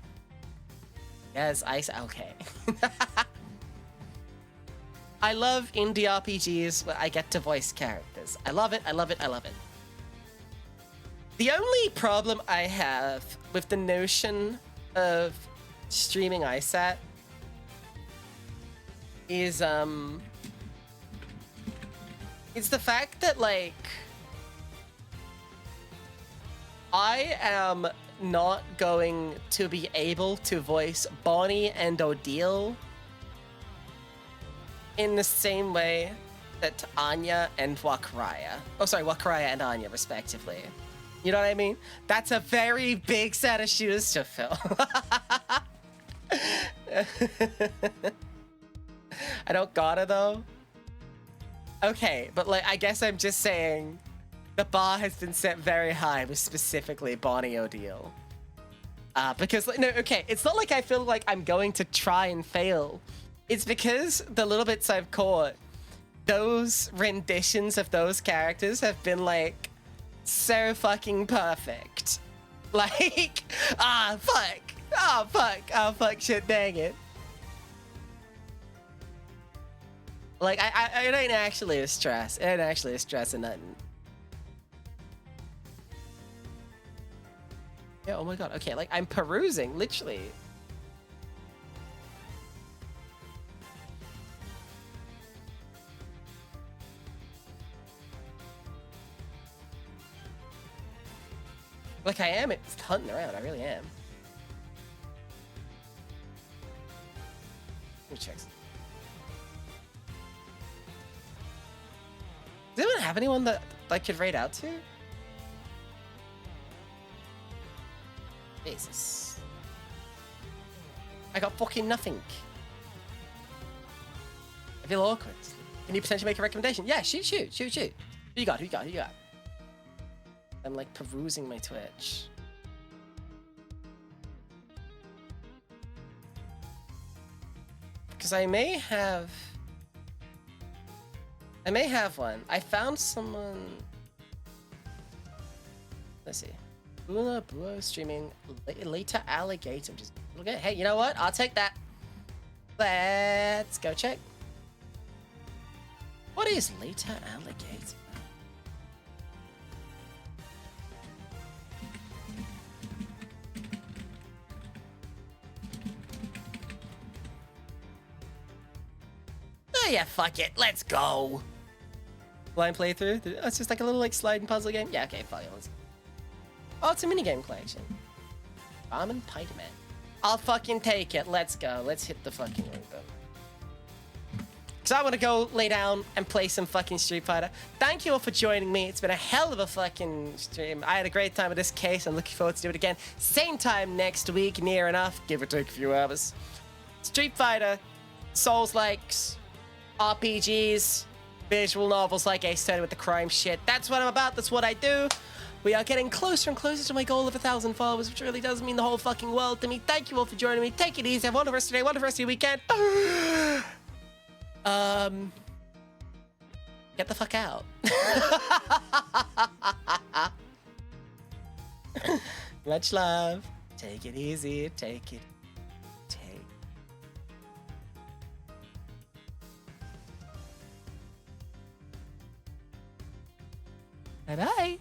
Yes, okay. I love indie RPGs where I get to voice characters. I love it, I love it, I love it. The only problem I have with the notion of streaming ISAT is, it's the fact that, like, I am not going to be able to voice Bonnie and Odile in the same way that Anya and Wakaraya. Oh, sorry, Wakaraya and Anya, respectively. You know what I mean? That's a very big set of shoes to fill. I don't gotta, though. Okay, but, like, I guess I'm just saying the bar has been set very high with specifically Bonnie Odile. Because, like, no, okay, it's not like I feel like I'm going to try and fail. It's because the little bits I've caught, those renditions of those characters have been, like, so fucking perfect. Like, fuck, shit, dang it. Like, it ain't actually a stress. It ain't actually a stress or nothing. Yeah, oh my god, okay, like, I'm perusing, literally. Like, I am it's hunting around, I really am. Let me check. Does anyone have anyone that I could raid out to? Jesus. I got fucking nothing. I feel awkward. Can you potentially make a recommendation? Yeah, shoot. Who you got? I'm like perusing my Twitch. Because I may have one. I found someone. Let's see. Bula Bua streaming Later Alligator. Just look at. Hey, you know what? I'll take that. Let's go check. What is Later Alligator? Oh yeah, fuck it. Let's go. Blind playthrough? Oh, it's just like a little like sliding puzzle game? Yeah, okay, fine. Oh, it's a minigame collection. Bomb and Pikeman. I'll fucking take it. Let's go. Let's hit the fucking ring, though. because I want to go lay down and play some fucking Street Fighter. Thank you all for joining me. It's been a hell of a fucking stream. I had a great time with this case. I'm looking forward to do it again. Same time next week, near enough, give or take a few hours. Street Fighter, Souls-likes, RPGs, visual novels, like I said, with the crime shit. That's what I'm about. That's what I do. We are getting closer and closer to my goal of 1,000 followers, which really does mean the whole fucking world to me. Thank you all for joining me. Take it easy. Have a wonderful rest of your day, wonderful rest of your weekend. Get the fuck out. Much love. Take it easy. Take it. Bye-bye.